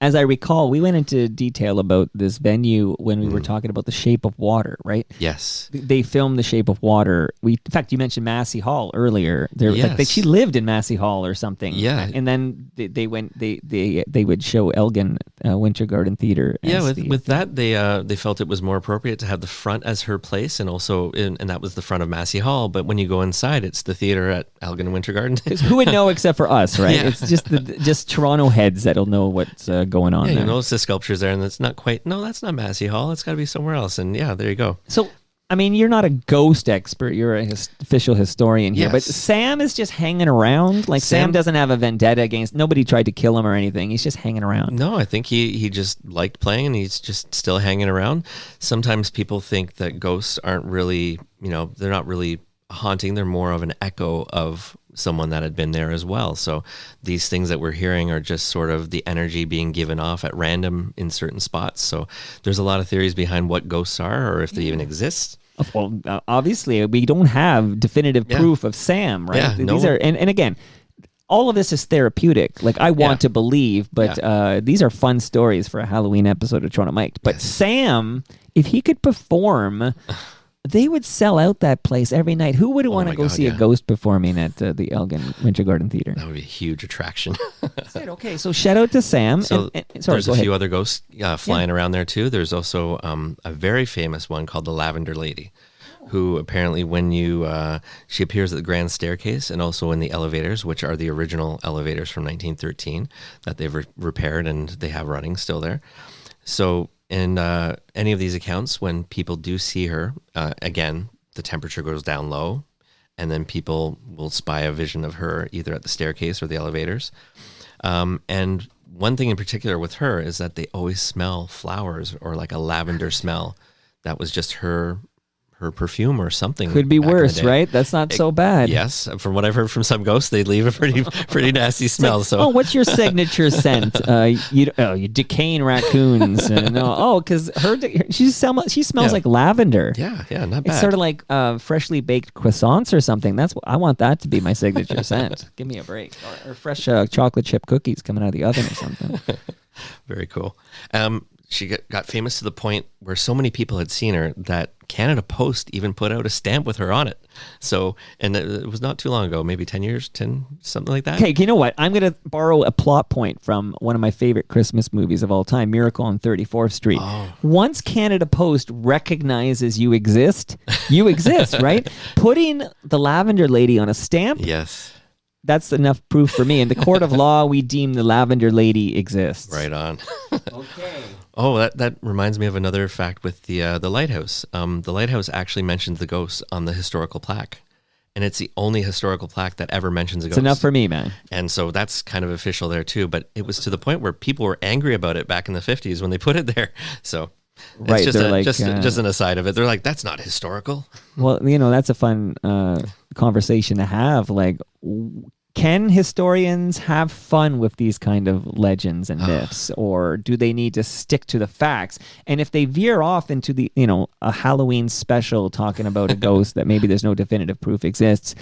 as I recall, we went into detail about this venue when we were talking about The Shape of Water, right?
Yes.
They filmed The Shape of Water. In fact, you mentioned Massey Hall earlier.
Yes.
She lived in Massey Hall or something.
Yeah.
And then they would show Elgin Winter Garden Theater.
Yeah, with that, they felt it was more appropriate to have the front as her place, and also, and that was the front of Massey Hall. But when you go inside, it's the theater at Elgin Winter Garden.
Who would know except for us, right?
Yeah.
It's just Toronto heads that'll know what's going on there.
You notice the sculptures there, and it's not quite. No, that's not Massey Hall. It's got to be somewhere else. And yeah, there you go.
So, I mean, you're not a ghost expert. You're an official historian here.
Yes.
But Sam is just hanging around. Like, Sam doesn't have a vendetta against... Nobody tried to kill him or anything. He's just hanging around.
No, I think he just liked playing, and he's just still hanging around. Sometimes people think that ghosts aren't really, they're not really haunting. They're more of an echo of someone that had been there as well. So these things that we're hearing are just sort of the energy being given off at random in certain spots. So there's a lot of theories behind what ghosts are, or if they even exist.
Well, obviously, we don't have definitive proof of Sam, right?
Yeah,
These are, and again, all of this is therapeutic. Like, I want to believe, but these are fun stories for a Halloween episode of Toronto Mike. But Sam, if he could perform... They would sell out that place every night. Who would want to go see a ghost performing at the Elgin Winter Garden Theater?
That would be a huge attraction.
That's it. Okay, so shout out to Sam.
So there's a few other ghosts flying around there too. There's also a very famous one called the Lavender Lady, who apparently when she appears at the grand staircase and also in the elevators, which are the original elevators from 1913 that they've repaired and they have running still there. So in any of these accounts, when people do see her, again, the temperature goes down low, and then people will spy a vision of her either at the staircase or the elevators. And one thing in particular with her is that they always smell flowers or like a lavender smell. That was just her perfume or something.
Could be worse, right? That's not so bad.
Yes, from what I've heard from some ghosts, they leave a pretty nasty smell.
Like, so, what's your signature scent? You decaying raccoons. Because she smells like lavender.
Yeah, not bad.
It's sort of like freshly baked croissants or something. I want that to be my signature scent. Give me a break. Or fresh chocolate chip cookies coming out of the oven or something.
Very cool. She got famous to the point where so many people had seen her that Canada Post even put out a stamp with her on it. So, and it was not too long ago, maybe 10 years, something like that.
Okay, you know what? I'm going to borrow a plot point from one of my favorite Christmas movies of all time, Miracle on 34th Street.
Oh.
Once Canada Post recognizes you exist, right? Putting the Lavender Lady on a stamp.
Yes.
That's enough proof for me. In the court of law, we deem the Lavender Lady exists.
Right on.
Okay.
Oh, that reminds me of another fact with the lighthouse. The lighthouse actually mentions the ghosts on the historical plaque, and it's the only historical plaque that ever mentions a ghost.
It's enough for me, man.
And so that's kind of official there too. But it was to the point where people were angry about it back in the 50s when they put it there. So.
Right,
it's just an aside of it. They're like, that's not historical.
Well, that's a fun conversation to have. Like, can historians have fun with these kind of legends and myths, or do they need to stick to the facts? And if they veer off into a Halloween special talking about a ghost that maybe there's no definitive proof exists,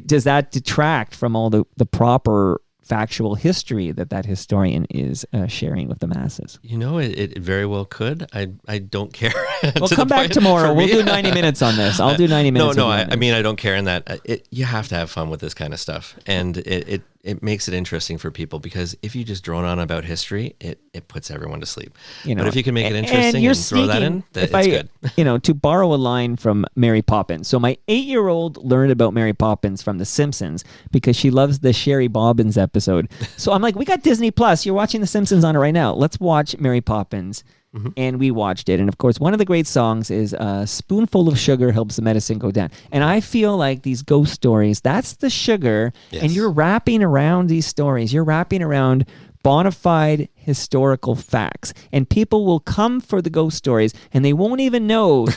does that detract from all the proper factual history that historian is sharing with the masses?
It very well could. I don't care.
Well, come back tomorrow. We'll do 90 minutes on this. I'll do 90 minutes.
No, I mean, I don't care in that. You have to have fun with this kind of stuff. And it makes it interesting for people, because if you just drone on about history, it puts everyone to sleep. But if you can make it interesting and throw that in, it's good.
To borrow a line from Mary Poppins. So my 8-year-old learned about Mary Poppins from The Simpsons because she loves the Sherry Bobbins episode. So I'm like, we got Disney Plus. You're watching The Simpsons on it right now. Let's watch Mary Poppins. Mm-hmm. And we watched it. And of course, one of the great songs is "A spoonful of sugar helps the medicine go down." And I feel like these ghost stories, that's the sugar. Yes. And you're wrapping around these stories. You're wrapping around bona fide historical facts. And people will come for the ghost stories and they won't even know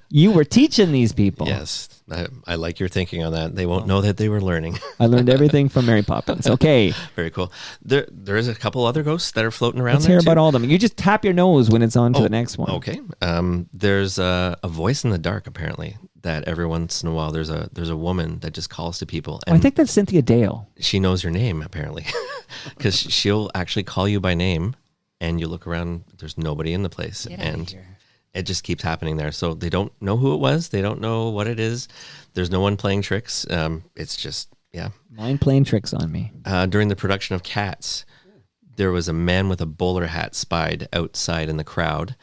you were teaching these people.
Yes, I like your thinking on that. They won't know that they were learning.
I learned everything from Mary Poppins. Okay.
Very cool. There is a couple other ghosts that are floating around.
Let's hear about all of them. You just tap your nose when it's on to the next one.
Okay. There's a voice in the dark, apparently, that every once in a while there's a woman that just calls to people. And
I think that's Cynthia Dale.
she knows your name, apparently, because she'll actually call you by name, and you look around, there's nobody in the place. And it just keeps happening there. So they don't know who it was. They don't know what it is. There's no one playing tricks. It's just, yeah.
Mind playing tricks on me.
During the production of Cats, there was a man with a bowler hat spied outside in the crowd.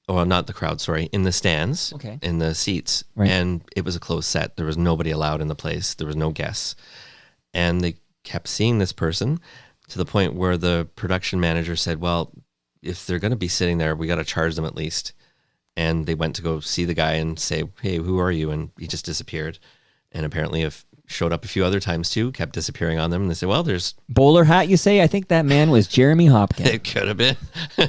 Well, not the crowd, sorry, in the stands, in the seats.
Right.
And it was a closed set. There was nobody allowed in the place. There was no guests. And they kept seeing this person to the point where the production manager said, well, if they're going to be sitting there, we got to charge them at least. And they went to go see the guy and say, hey, who are you? And he just disappeared. And apparently showed up a few other times too, kept disappearing on them. And they said, well, there's...
Bowler hat, you say? I think that man was Jeremy Hopkin.
It could have been.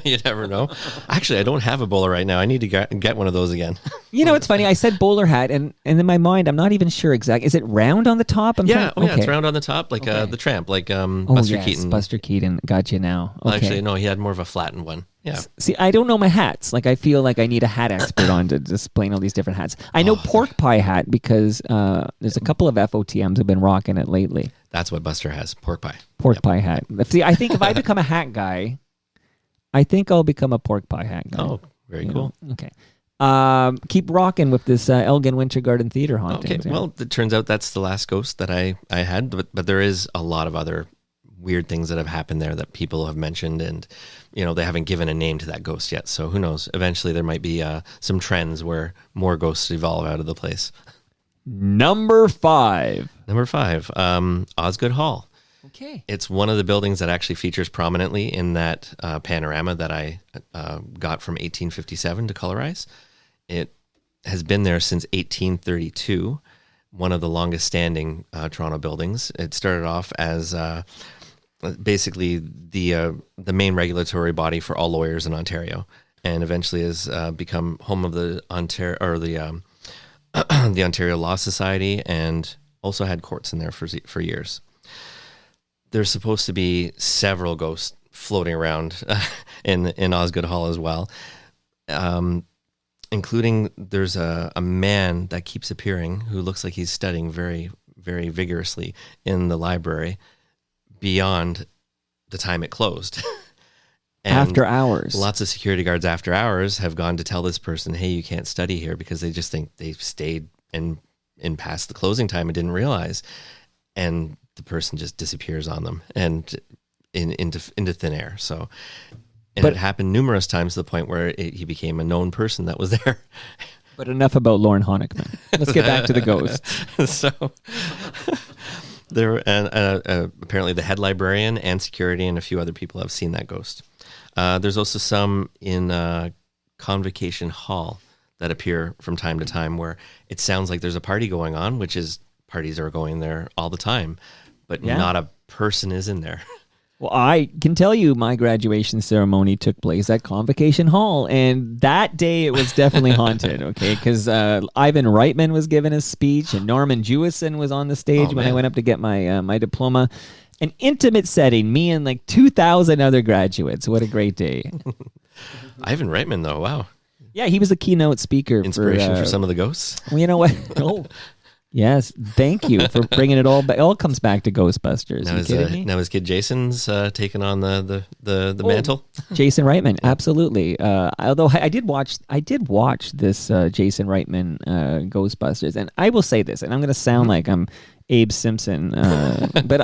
You never know. Actually, I don't have a bowler right now. I need to get one of those again.
You know, it's funny. I said bowler hat, and in my mind, I'm not even sure exactly. Is it round on the top?
Yeah, it's round on the top, like the Tramp, like Buster Keaton.
Buster Keaton. Got you now. Okay.
Well, actually, no, he had more of a flattened one. Yeah.
See, I don't know my hats. Like, I feel like I need a hat expert on to explain all these different hats. I know pork pie hat because there's a couple of FOTMs have been rocking it lately.
That's what Buster has, pork pie.
Pork pie hat. See, I think if I become a hat guy, I think I'll become a pork pie hat guy.
Oh, very cool.
Okay. Keep rocking with this Elgin Winter Garden Theater haunting.
Okay, well, it turns out that's the last ghost that I had, but there is a lot of other weird things that have happened there that people have mentioned, and they haven't given a name to that ghost yet. So who knows? Eventually there might be some trends where more ghosts evolve out of the place.
Number 5,
Osgood Hall.
Okay.
It's one of the buildings that actually features prominently in that panorama that I got from 1857 to colorize. It has been there since 1832, one of the longest standing Toronto buildings. It started off as basically the main regulatory body for all lawyers in Ontario, and eventually has become home of the the Ontario Law Society, and also had courts in there for years. There's supposed to be several ghosts floating around in Osgood Hall as well, including there's a man that keeps appearing who looks like he's studying very, very vigorously in the library beyond the time it closed. And
after hours.
Lots of security guards after hours have gone to tell this person, hey, you can't study here, because they just think they've stayed in past the closing time and didn't realize. And the person just disappears on them and into thin air. So, but it happened numerous times to the point where he became a known person that was there.
But enough about Lauren Honickman. Let's get back to the ghosts.
So there, and apparently the head librarian and security and a few other people have seen that ghost. There's also some in Convocation Hall that appear from time to time where it sounds like there's a party going on, which is parties are going there all the time, but not a person is in there.
Well, I can tell you my graduation ceremony took place at Convocation Hall, and that day it was definitely haunted, okay? Because Ivan Reitman was giving his speech, and Norman Jewison was on the stage when I went up to get my my diploma. An intimate setting, me and like 2,000 other graduates. What a great day.
Ivan Reitman, though, wow.
Yeah, he was a keynote speaker.
Inspiration for some of the ghosts?
Well, you know what? Oh, yes. Thank you for bringing it all back. It all comes back to Ghostbusters.
Now his kid Jason's taking on the mantle.
Jason Reitman, absolutely. Although I did watch this Jason Reitman Ghostbusters, and I will say this, and I'm going to sound like I'm Abe Simpson, but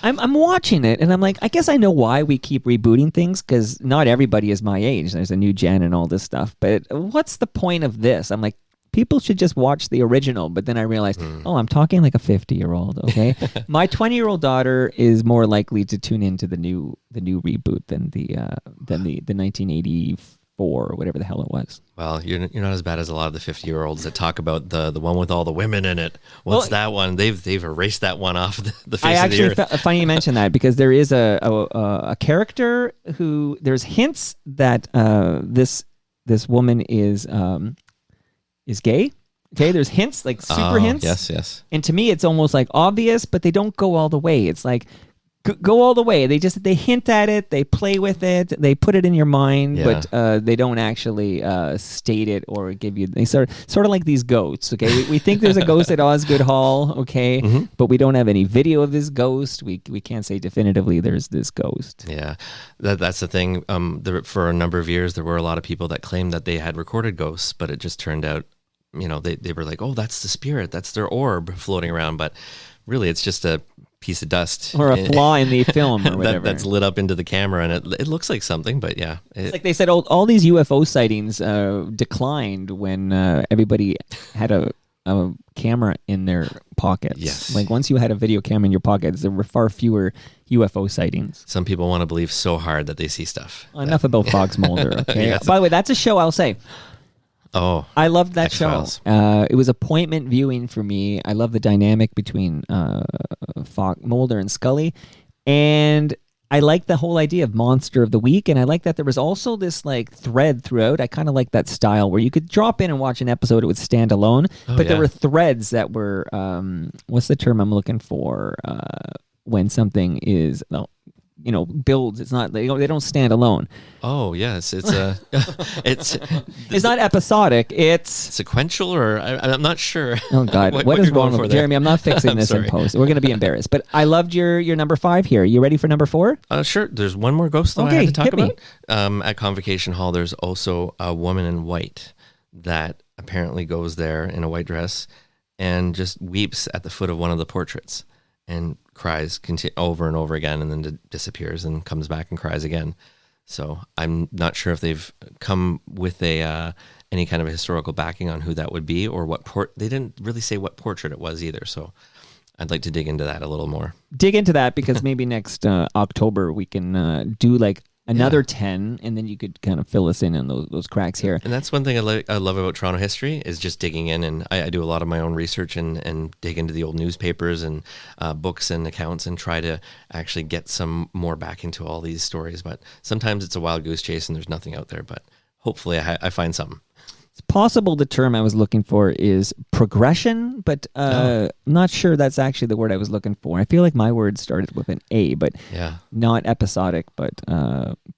I'm watching it, and I'm like, I guess I know why we keep rebooting things, because not everybody is my age. There's a new gen and all this stuff, but what's the point of this? I'm like, people should just watch the original. But then I realized, I'm talking like a 50-year-old, okay? My 20-year-old daughter is more likely to tune into the new reboot than the 1984 4 or whatever the hell it was.
Well, you're not as bad as a lot of the 50-year-olds that talk about the one with all the women in it. What's that one? They've erased that one off the face of the earth.
Funny you mention that, because there is a character who there's hints that this woman is gay. Okay, there's hints, like super hints.
Yes.
And to me, it's almost like obvious, but they don't go all the way. It's like go all the way. They hint at it, they play with it, they put it in your mind, but they don't actually state it or give you. They sort of like these goats. Okay, we think there's a ghost at Osgood Hall. Okay, but we don't have any video of this ghost. We can't say definitively there's this ghost.
Yeah, that's the thing. For a number of years, there were a lot of people that claimed that they had recorded ghosts, but it just turned out, they were like, oh, that's the spirit, that's their orb floating around, but really, it's just a piece of dust
or a flaw in the film or whatever
that's lit up into the camera, and it looks like something, but yeah,
it's like they said all these UFO sightings declined when everybody had a camera in their pockets.
Yes,
like once you had a video camera in your pockets, there were far fewer UFO sightings.
Some people want to believe so hard that they see stuff.
Enough about Fox Mulder. Okay.
Yes.
By the way, that's a show I'll say.
Oh,
I loved that
X-Files.
show. It was appointment viewing for me. I love the dynamic between Mulder and Scully, and I like the whole idea of Monster of the Week, and I like that there was also this like thread throughout. I kind of like that style where you could drop in and watch an episode; it would stand alone, but there were threads that were what's the term I'm looking for when something is builds. It's not they don't stand alone.
Oh yes, it's
it's not episodic. It's
sequential, or I'm not sure.
Oh God, what is wrong with Jeremy? I'm not fixing this in post. We're going to be embarrassed. But I loved your number 5 here. You ready for number 4?
Sure. There's one more ghost though I had to talk about. At Convocation Hall, there's also a woman in white that apparently goes there in a white dress and just weeps at the foot of one of the portraits and cries over and over again, and then disappears and comes back and cries again. So I'm not sure if they've come with any kind of a historical backing on who that would be, or what they didn't really say what portrait it was either. So I'd like to dig into that a little more. Dig into that, because maybe next October we can do like another 10, and then you could kind of fill us in on those cracks here. And that's one thing I love about Toronto history, is just digging in, and I do a lot of my own research and dig into the old newspapers and books and accounts and try to actually get some more back into all these stories. But sometimes it's a wild goose chase and there's nothing out there, but hopefully I find something. It's possible the term I was looking for is progression, but I'm not sure that's actually the word I was looking for. I feel like my word started with an A, but not episodic, but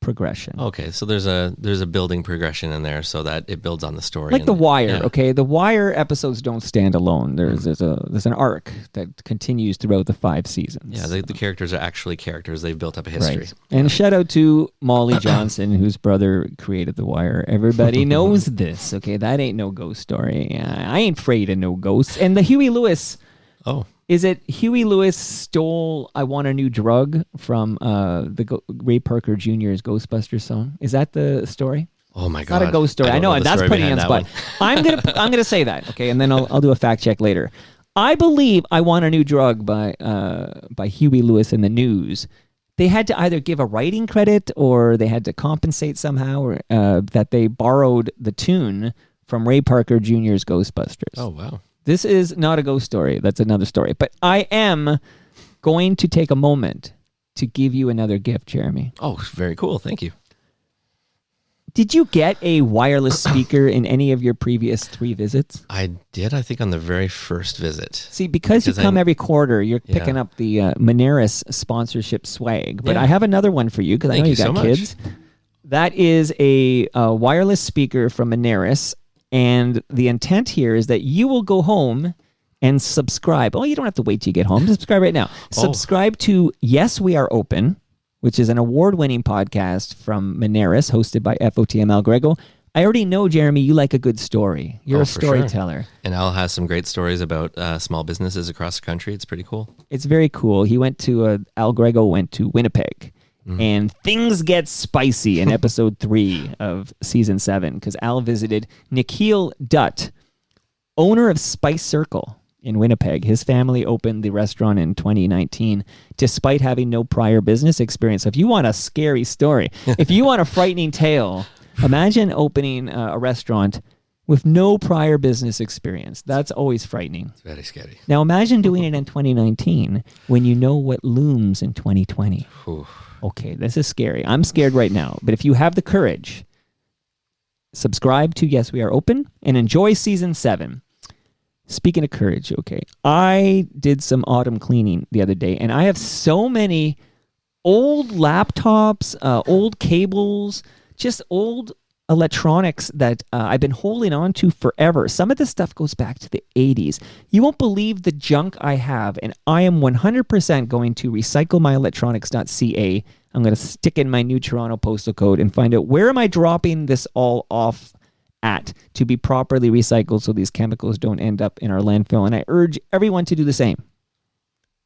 progression. Okay, so there's a building progression in there, so that it builds on the story. Like The Wire, okay? The Wire episodes don't stand alone. There's an arc that continues throughout the 5 seasons. Yeah, the characters are actually characters. They've built up a history. Right. And shout out to Molly Johnson, whose brother created The Wire. Everybody knows this, okay? That ain't no ghost story. I ain't afraid of no ghosts. And the Huey Lewis. Oh. Is it Huey Lewis stole I Want a New Drug from Ray Parker Jr.'s Ghostbusters song? Is that the story? Oh my God. It's not a ghost story. I know, that's putting it on spot. I'm gonna say that, okay, and then I'll do a fact check later. I believe I Want a New Drug by Huey Lewis and the News. They had to either give a writing credit or they had to compensate somehow, or that they borrowed the tune from Ray Parker Jr.'s Ghostbusters. Oh, wow. This is not a ghost story. That's another story. But I am going to take a moment to give you another gift, Jeremy. Oh, very cool. Thank you. Did you get a wireless speaker in any of your previous 3 visits? I did, I think, on the very first visit. See, because you come every quarter, you're picking up the Moneris sponsorship swag. But I have another one for you, because I know you got kids. That is a wireless speaker from Moneris, and the intent here is that you will go home and subscribe. Oh, you don't have to wait till you get home. Subscribe right now. Subscribe to Yes, We Are Open, which is an award-winning podcast from Moneris, hosted by FOTM Al Grego. I already know, Jeremy, you like a good story. You're a storyteller. Sure. And Al has some great stories about small businesses across the country. It's pretty cool. It's very cool. He went to, Al Grego went to Winnipeg, and things get spicy in episode 3 of season 7, because Al visited Nikhil Dutt, owner of Spice Circle in Winnipeg. His family opened the restaurant in 2019 despite having no prior business experience. So if you want a scary story, if you want a frightening tale
Imagine opening a restaurant with no prior business experience. That's always frightening.
It's very scary.
Now imagine doing it in 2019 when you know what looms in 2020.
Ooh.
Okay, this is scary. I'm scared right now. But if you have the courage, subscribe to Yes, We Are Open and enjoy season 7. Speaking of courage, okay, I did some autumn cleaning the other day, and I have so many old laptops, old cables, just old electronics that I've been holding on to forever. Some of this stuff goes back to the 80s. You won't believe the junk I have, and I am 100% going to recyclemyelectronics.ca. I'm going to stick in my new Toronto postal code and find out where am I dropping this all off at to be properly recycled so these chemicals don't end up in our landfill. And I urge everyone to do the same,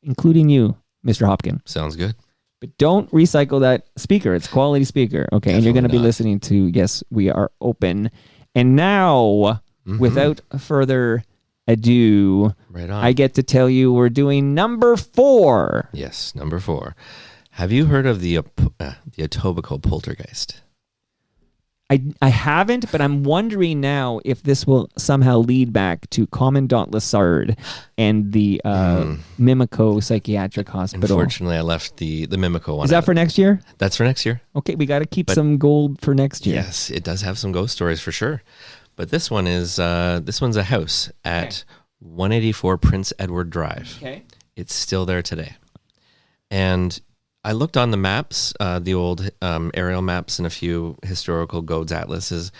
including you, Mr. Hopkin.
Sounds good.
But don't recycle that speaker. It's a quality speaker. Okay.
Definitely
and you're going to be
not.
listening to Yes, We Are Open. And now, without further ado,
Right on.
I get to tell you we're doing number 4.
Yes, number 4. Have you heard of the Etobicoke poltergeist?
I haven't, but I'm wondering now if this will somehow lead back to Commandant Lassard and the Mimico Psychiatric Hospital.
Unfortunately, I left the Mimico one.
Is that
out.
for next year?
That's for next year.
Okay, we got to keep some gold for next year.
Yes, it does have some ghost stories for sure. But this one is this one's a house at 184 Prince Edward Drive.
Okay.
It's still there today. And I looked on the maps, the old aerial maps and a few historical Godes atlases,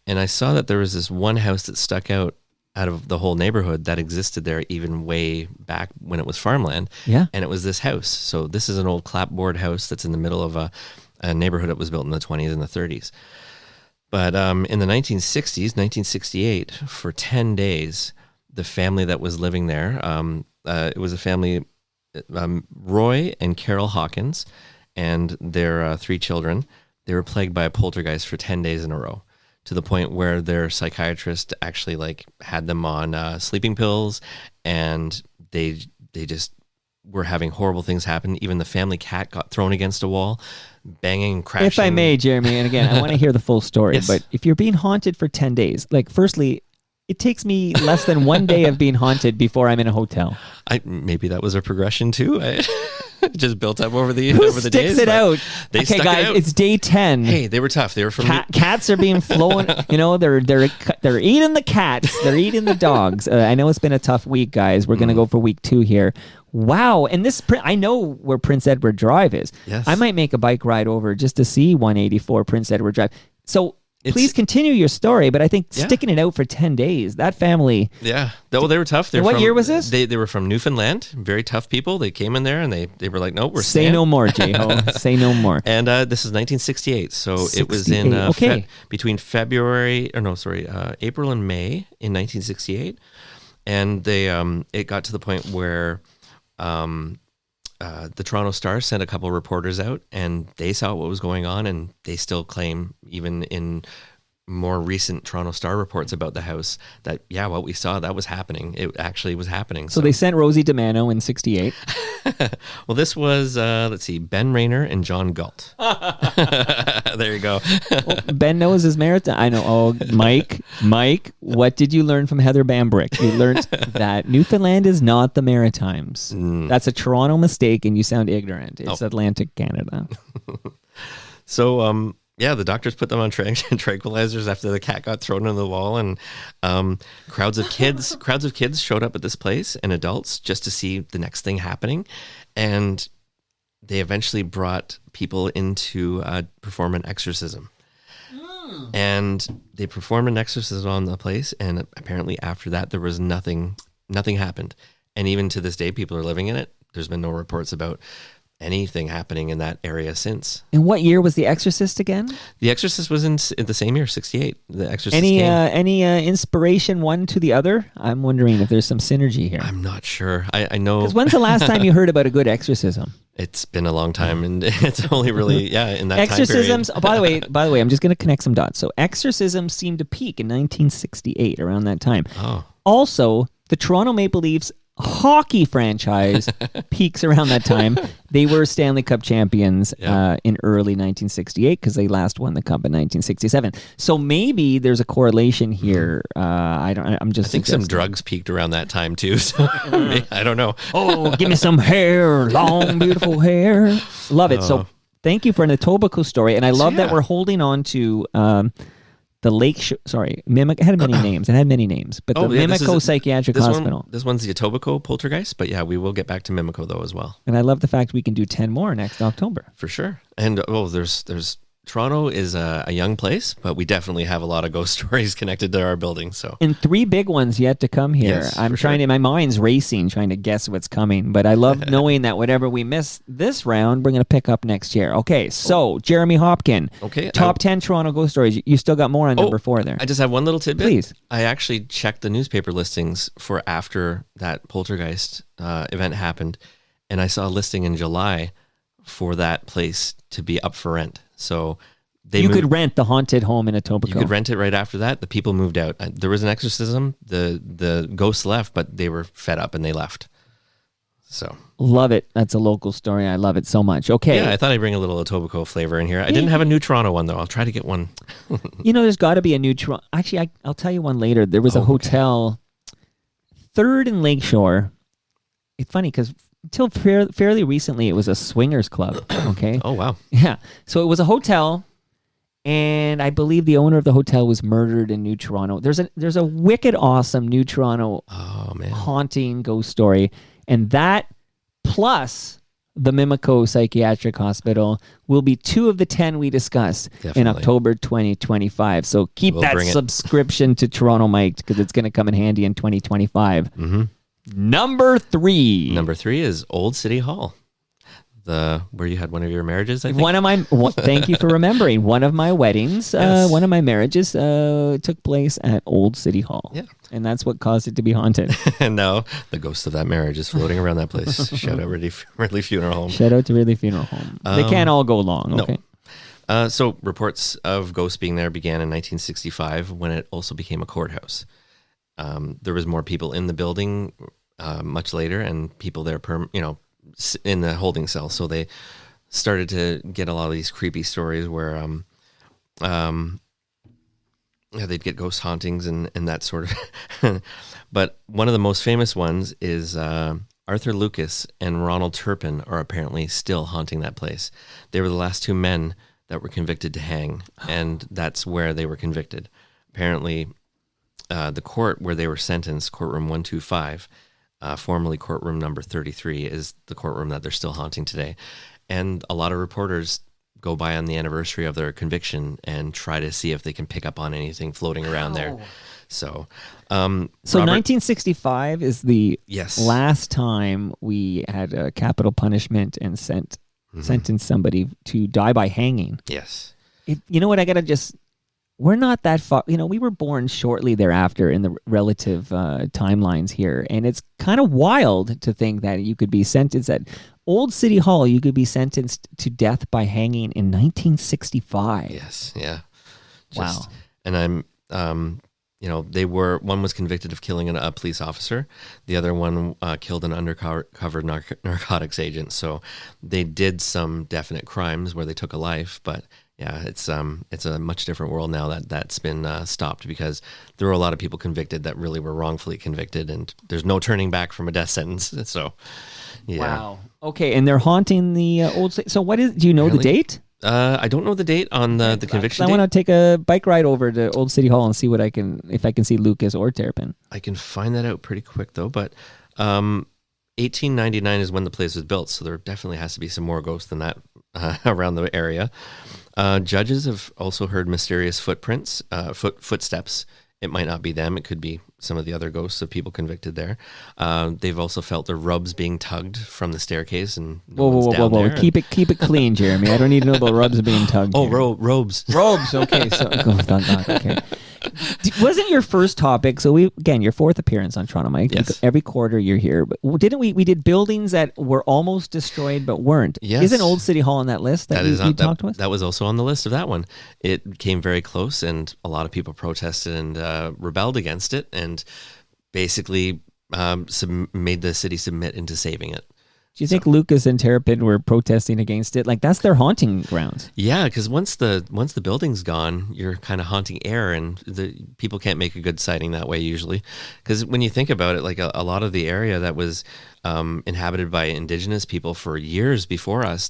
and I saw that there was this one house that stuck out of the whole neighborhood that existed there even way back when it was farmland.
Yeah.
And it was this house. So this is an old clapboard house that's in the middle of a neighborhood that was built in the 20s and the 30s. But in the 1960s, 1968, for 10 days, the family that was living there, it was a family, Roy and Carol Hawkins and their 3 children. They were plagued by a poltergeist for 10 days in a row, to the point where their psychiatrist actually had them on sleeping pills, and they just were having horrible things happen. Even the family cat got thrown against a wall, banging, crashing.
If I may, Jeremy, and again, I want to hear the full story,
Yes.
but if you're being haunted for 10 days, firstly, it takes me less than 1 day of being haunted before I'm in a hotel.
Maybe that was a progression too. It just built up over the
Who
over the days.
sticks it
but
out?
They
Okay,
stuck
guys,
it out.
it's day 10.
Hey, they were tough. They were from
Cats are being flown. They're eating the cats. They're eating the dogs. I know it's been a tough week, guys. We're gonna go for week 2 here. Wow, and I know where Prince Edward Drive is.
Yes.
I might make a bike ride over just to see 184 Prince Edward Drive. So please continue your story, but I think sticking it out for 10 days, that family.
Yeah. They were tough.
What year was this?
They were from Newfoundland. Very tough people. They came in there and they were like, no, we're
Say
staying.
no more, J-Ho. Say no more.
And this is 1968. So it was in
68, okay.
between April and May in 1968. And it got to the point where the Toronto Star sent a couple reporters out, and they saw what was going on, and they still claim, even in more recent Toronto Star reports about the house, that what we saw, that was happening. It actually was happening.
So they sent Rosie DeMano in 68.
Well, this was Ben Rayner and John Galt. There you go.
Ben knows his maritime. I know. Oh, Mike, what did you learn from Heather Bambrick? You learned that Newfoundland is not the Maritimes. That's a Toronto mistake, and you sound ignorant. It's Atlantic Canada.
So, the doctors put them on tranquilizers after the cat got thrown in the wall, and crowds of kids showed up at this place, and adults, just to see the next thing happening. And they eventually brought people in to perform an exorcism. And they performed an exorcism on the place, and apparently after that there was nothing happened. And even to this day, people are living in it. There's been no reports about anything happening in that area since.
And what year was The Exorcist again?
The Exorcist was in the same year, 68. The Exorcist
any inspiration one to the other? I'm wondering if there's some synergy here.
I'm not sure. I know.
Because when's the last time you heard about a good exorcism?
It's been a long time, and it's only really in that
exorcisms.
time period.
By the way, I'm just going to connect some dots. So exorcisms seemed to peak in 1968, around that time.
Oh.
Also, the Toronto Maple Leafs hockey franchise peaks around that time. They were Stanley Cup champions in early 1968 because they last won the cup in 1967. So maybe there's a correlation here. I think
some drugs peaked around that time too. So I don't know.
Oh, give me some hair, long, beautiful hair. Love it. So thank you for an Etobicoke story, and I love that we're holding on to. The Mimico had many names. It had many names, but the Mimico Psychiatric Hospital.
This one's the Etobicoke poltergeist, but yeah, we will get back to Mimico though as well.
And I love the fact we can do 10 more next October.
For sure. And there's Toronto is a young place, but we definitely have a lot of ghost stories connected to our building. So,
and 3 big ones yet to come here.
Yes,
I'm trying to, my mind's racing, trying to guess what's coming. But I love knowing that whatever we miss this round, we're going to pick up next year. Okay, so Jeremy Hopkin.
Okay,
top 10 Toronto ghost stories. You still got more on number 4 there.
I just have one little tidbit.
Please.
I actually checked the newspaper listings for after that poltergeist event happened, and I saw a listing in July for that place to be up for rent. So.
You could rent the haunted home in Etobicoke.
You could rent it right after that. The people moved out. There was an exorcism. The ghosts left, but they were fed up and they left. So
love it. That's a local story. I love it so much. Okay.
Yeah, I thought I'd bring a little Etobicoke flavor in here. I didn't have a new Toronto one though. I'll try to get one.
There's got to be a new Toronto. Actually, I'll tell you one later. There was a hotel, 3rd and Lakeshore. It's funny because until fairly recently, it was a swingers club. Okay.
Oh wow.
Yeah. So it was a hotel. And I believe the owner of the hotel was murdered in New Toronto. There's a wicked awesome New Toronto haunting ghost story. And that plus the Mimico Psychiatric Hospital will be 2 of the 10 we discuss in October 2025. So keep that subscription to Toronto Mike because it's going to come in handy in 2025.
Mm-hmm.
Number 3.
Number 3 is Old City Hall. Where you had one of your marriages, I think.
Thank you for remembering. One of my weddings, one of my marriages took place at Old City Hall.
Yeah.
And that's what caused it to be haunted.
And now the ghost of that marriage is floating around that place. Shout out Ridley Funeral Home.
Shout out to Ridley Funeral Home. They can't all go long, okay?
No. So reports of ghosts being there began in 1965 when it also became a courthouse. There was more people in the building much later and people there in the holding cell, so they started to get a lot of these creepy stories where they'd get ghost hauntings and that sort of but one of the most famous ones is Arthur Lucas and Ronald Turpin are apparently still haunting that place. They were the last 2 men that were convicted to hang, and that's where they were convicted. Apparently the court where they were sentenced, courtroom 125, formerly courtroom number 33, is the courtroom that they're still haunting today. And a lot of reporters go by on the anniversary of their conviction and try to see if they can pick up on anything floating around there. So, Robert,
1965 is the last time we had a capital punishment and sentenced somebody to die by hanging.
Yes.
You know what? We're not that far. We were born shortly thereafter in the relative timelines here. And it's kind of wild to think that you could be sentenced at Old City Hall. You could be sentenced to death by hanging in 1965.
Yes. Yeah.
Wow.
And one was convicted of killing a police officer. The other one killed an undercover narcotics agent. So they did some definite crimes where they took a life, but yeah, it's a much different world now that's been stopped because there were a lot of people convicted that really were wrongfully convicted, and there's no turning back from a death sentence. So, yeah.
Wow. Okay, and they're haunting the old. So, what is? Do you know the date?
I don't know the date on the conviction.
I want to take a bike ride over to Old City Hall and see if I can see Lucas or Terrapin.
I can find that out pretty quick though, but 1899 is when the place was built, so there definitely has to be some more ghosts than that around the area. Judges have also heard mysterious footprints, footsteps. It might not be them. It could be some of the other ghosts of people convicted there. They've also felt the rubs being tugged from the staircase, and
whoa! Keep it clean, Jeremy. I don't need to know about rubs being tugged.
Oh, robes.
Robes. Okay. So okay. Wasn't your first topic? So your 4th appearance on Toronto Mike.
Yes.
Every quarter you're here, but didn't we? We did buildings that were almost destroyed but weren't.
Yes.
Isn't Old City Hall on that list that you talked to us?
That was also on the list of that one. It came very close, and a lot of people protested and rebelled against it, and basically made the city submit into saving it.
Do you think Lucas and Terrapin were protesting against it? Like, that's their haunting grounds.
Yeah, because once the building's gone, you're kind of haunting air, and the people can't make a good sighting that way usually. Because when you think about it, like a lot of the area that was inhabited by indigenous people for years before us,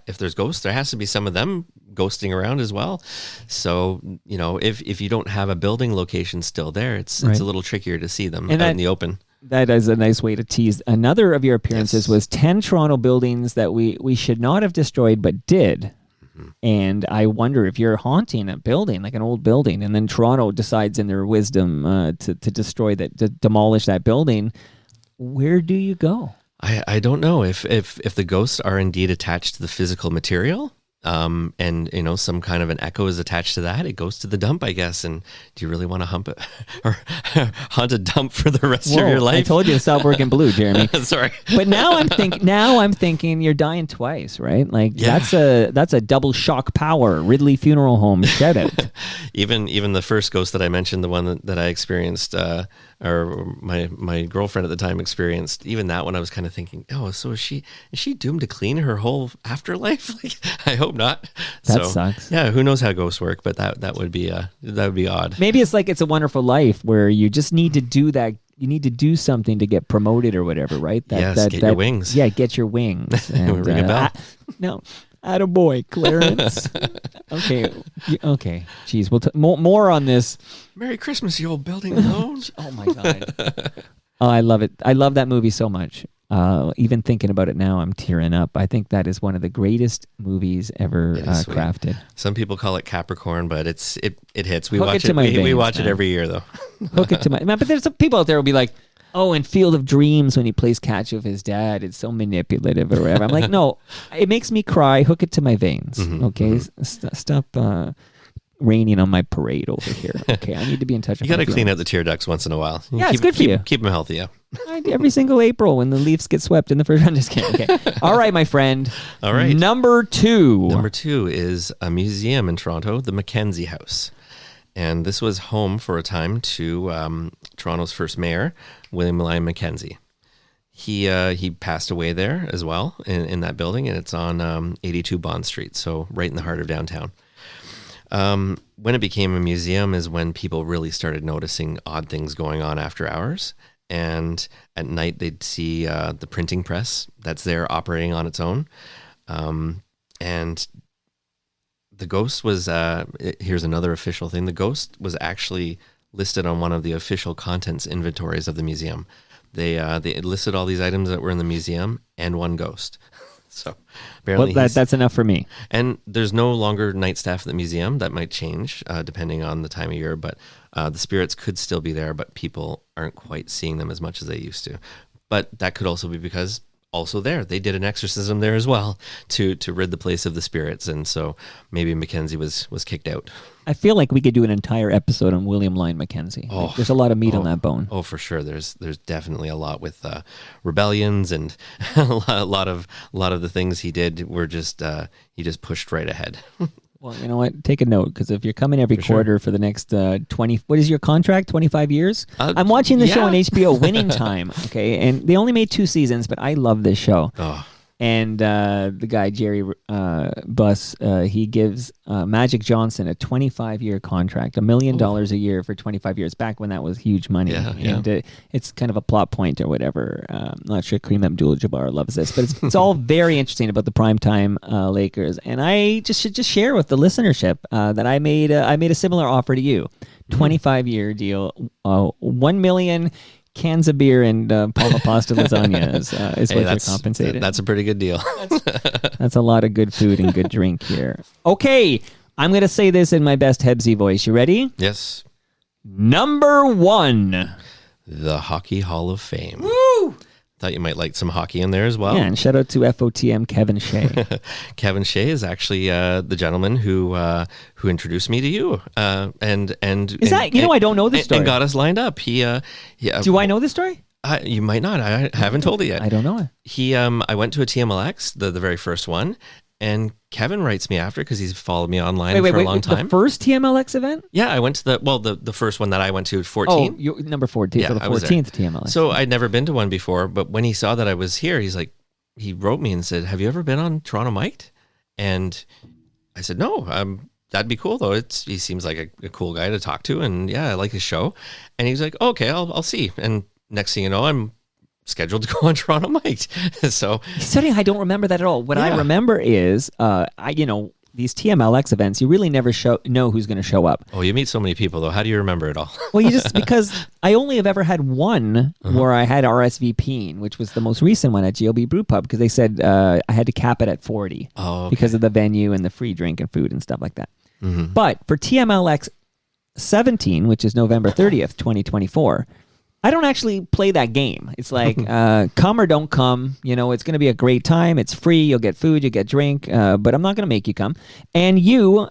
if there's ghosts, there has to be some of them ghosting around as well. So, if you don't have a building location still there, it's a little trickier to see them out in the open.
That is a nice way to tease. Another of your appearances was 10 Toronto buildings that we should not have destroyed but did. Mm-hmm. And I wonder if you're haunting a building, like an old building, and then Toronto decides in their wisdom to destroy that, to demolish that building, where do you go?
I don't know if the ghosts are indeed attached to the physical material. And some kind of an echo is attached to that. It goes to the dump, I guess. And do you really want to hump it or haunt a dump for the rest of your life?
I told you to stop working blue, Jeremy.
Sorry.
But now I'm thinking you're dying twice, right? Like that's a double shock power. Ridley Funeral Home, shout out.
Even the first ghost that I mentioned, the one that I experienced, or my girlfriend at the time experienced, even that one I was kind of thinking, oh, so is she doomed to clean her whole afterlife? Like, I hope not.
That sucks.
Yeah, who knows how ghosts work, but that would be odd.
Maybe it's like It's a Wonderful Life, where you just need to do that. You need to do something to get promoted or whatever, right?
Get your wings.
Yeah, get your wings. And,
ring a bell.
No. Attaboy, Clarence. Okay. Jeez, we'll more on this.
Merry Christmas, you old building alone.
Oh my God. Oh, I love it. I love that movie so much. Even thinking about it now, I'm tearing up. I think that is one of the greatest movies ever crafted.
Some people call it Capricorn, but it hits. We
Hook
watch
it to my veins,
we watch
man.
it every year, though.
Hook it to my man. But there's some people out there who will be like, oh, in Field of Dreams, when he plays catch with his dad, it's so manipulative or whatever. I'm like, no, it makes me cry. Hook it to my veins. Mm-hmm, okay, stop raining on my parade over here. Okay, I need to be in touch with
you got to clean out the tear ducts once in a while.
Yeah, it's good for you.
Keep them healthy, yeah.
Every single April when the Leafs get swept in the first round. Just kidding. Okay. All right, my friend.
All right.
Number two
is a museum in Toronto, the Mackenzie House. And this was home for a time to Toronto's first mayor, William Lyon Mackenzie. He passed away there as well in that building, and it's on 82 Bond Street, so right in the heart of downtown. When it became a museum is when people really started noticing odd things going on after hours. And at night, they'd see the printing press that's there operating on its own. And the ghost was, here's another official thing. The ghost was actually listed on one of the official contents inventories of the museum. They listed all these items that were in the museum and one ghost. So apparently
that's enough for me.
And there's no longer night staff at the museum. That might change depending on the time of year, but the spirits could still be there, but people aren't quite seeing them as much as they used to. But that could also be because also there, they did an exorcism there as well to rid the place of the spirits. And so maybe Mackenzie was kicked out.
I feel like we could do an entire episode on William Lyon Mackenzie. Like, there's a lot of meat on that bone.
Oh, for sure. There's definitely a lot with rebellions, and a lot of the things he did were just he just pushed right ahead.
Well, you know what? Take a note, because if you're coming every quarter for the next 20, what is your contract? 25 years? I'm watching the show on HBO, Winning Time. Okay, and they only made 2 seasons, but I love this show.
Oh.
And the guy, Jerry Buss, he gives Magic Johnson a 25-year contract, $1 million a year for 25 years, back when that was huge money.
Yeah,
and it's kind of a plot point or whatever. I'm not sure Kareem Abdul-Jabbar loves this, but it's all very interesting about the primetime Lakers. And I should share with the listenership that I made a similar offer to you. 25-year deal, 1 million cans of beer and Palma pasta lasagna is what you're compensated.
That's a pretty good deal.
That's a lot of good food and good drink here. Okay, I'm going to say this in my best Hebsy voice. You ready?
Yes.
Number 1.
The Hockey Hall of Fame.
Woo!
Thought you might like some hockey in there as well.
Yeah, and shout out to FOTM Kevin Shea.
Kevin Shea is actually the gentleman who introduced me to you. I don't know this story.
And
got us lined up.
Do I know this story?
You might not. I haven't told it yet.
I don't know it.
I went to a TMLX, the very first one, And Kevin writes me after because he's followed me online for a long time.
The first TMLX event?
Yeah, I went to the first one that I went to, 14.
Oh, number 14,
Yeah,
so the
I was there.
14th TMLX.
So I'd never been to one before, but when he saw that I was here, he's like, he wrote me and said, "Have you ever been on Toronto Mic'd?" And I said, "No, that'd be cool though. He seems like a cool guy to talk to, and yeah, I like his show." And he's like, "Okay, I'll see." And next thing you know, I'm scheduled to go on Toronto Mic'd. So
Suddenly, I don't remember that at all. What I remember is, these TMLX events, you really never know who's going to show up.
Oh, you meet so many people though. How do you remember it all?
Well, because I only have ever had one where I had RSVPing, which was the most recent one at GLB Brew Pub, because they said I had to cap it at 40 because of the venue and the free drink and food and stuff like that.
Mm-hmm.
But for TMLX 17, which is November 30th, 2024, I don't actually play that game. It's like, come or don't come. It's going to be a great time. It's free. You'll get food. You get drink. But I'm not going to make you come. And you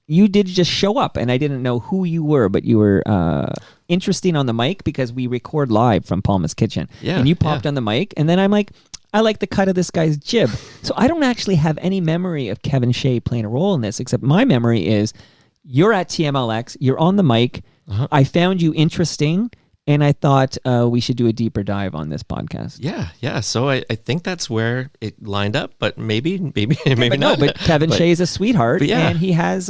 did just show up, and I didn't know who you were, but you were interesting on the mic because we record live from Palma's Kitchen.
Yeah,
and you popped on the mic, and then I'm like, I like the cut of this guy's jib. So I don't actually have any memory of Kevin Shea playing a role in this, except my memory is you're at TMLX, you're on the mic. I found you interesting. And I thought we should do a deeper dive on this podcast.
Yeah. So I think that's where it lined up, but maybe
but
not.
But Kevin Shea is a sweetheart,
and
he has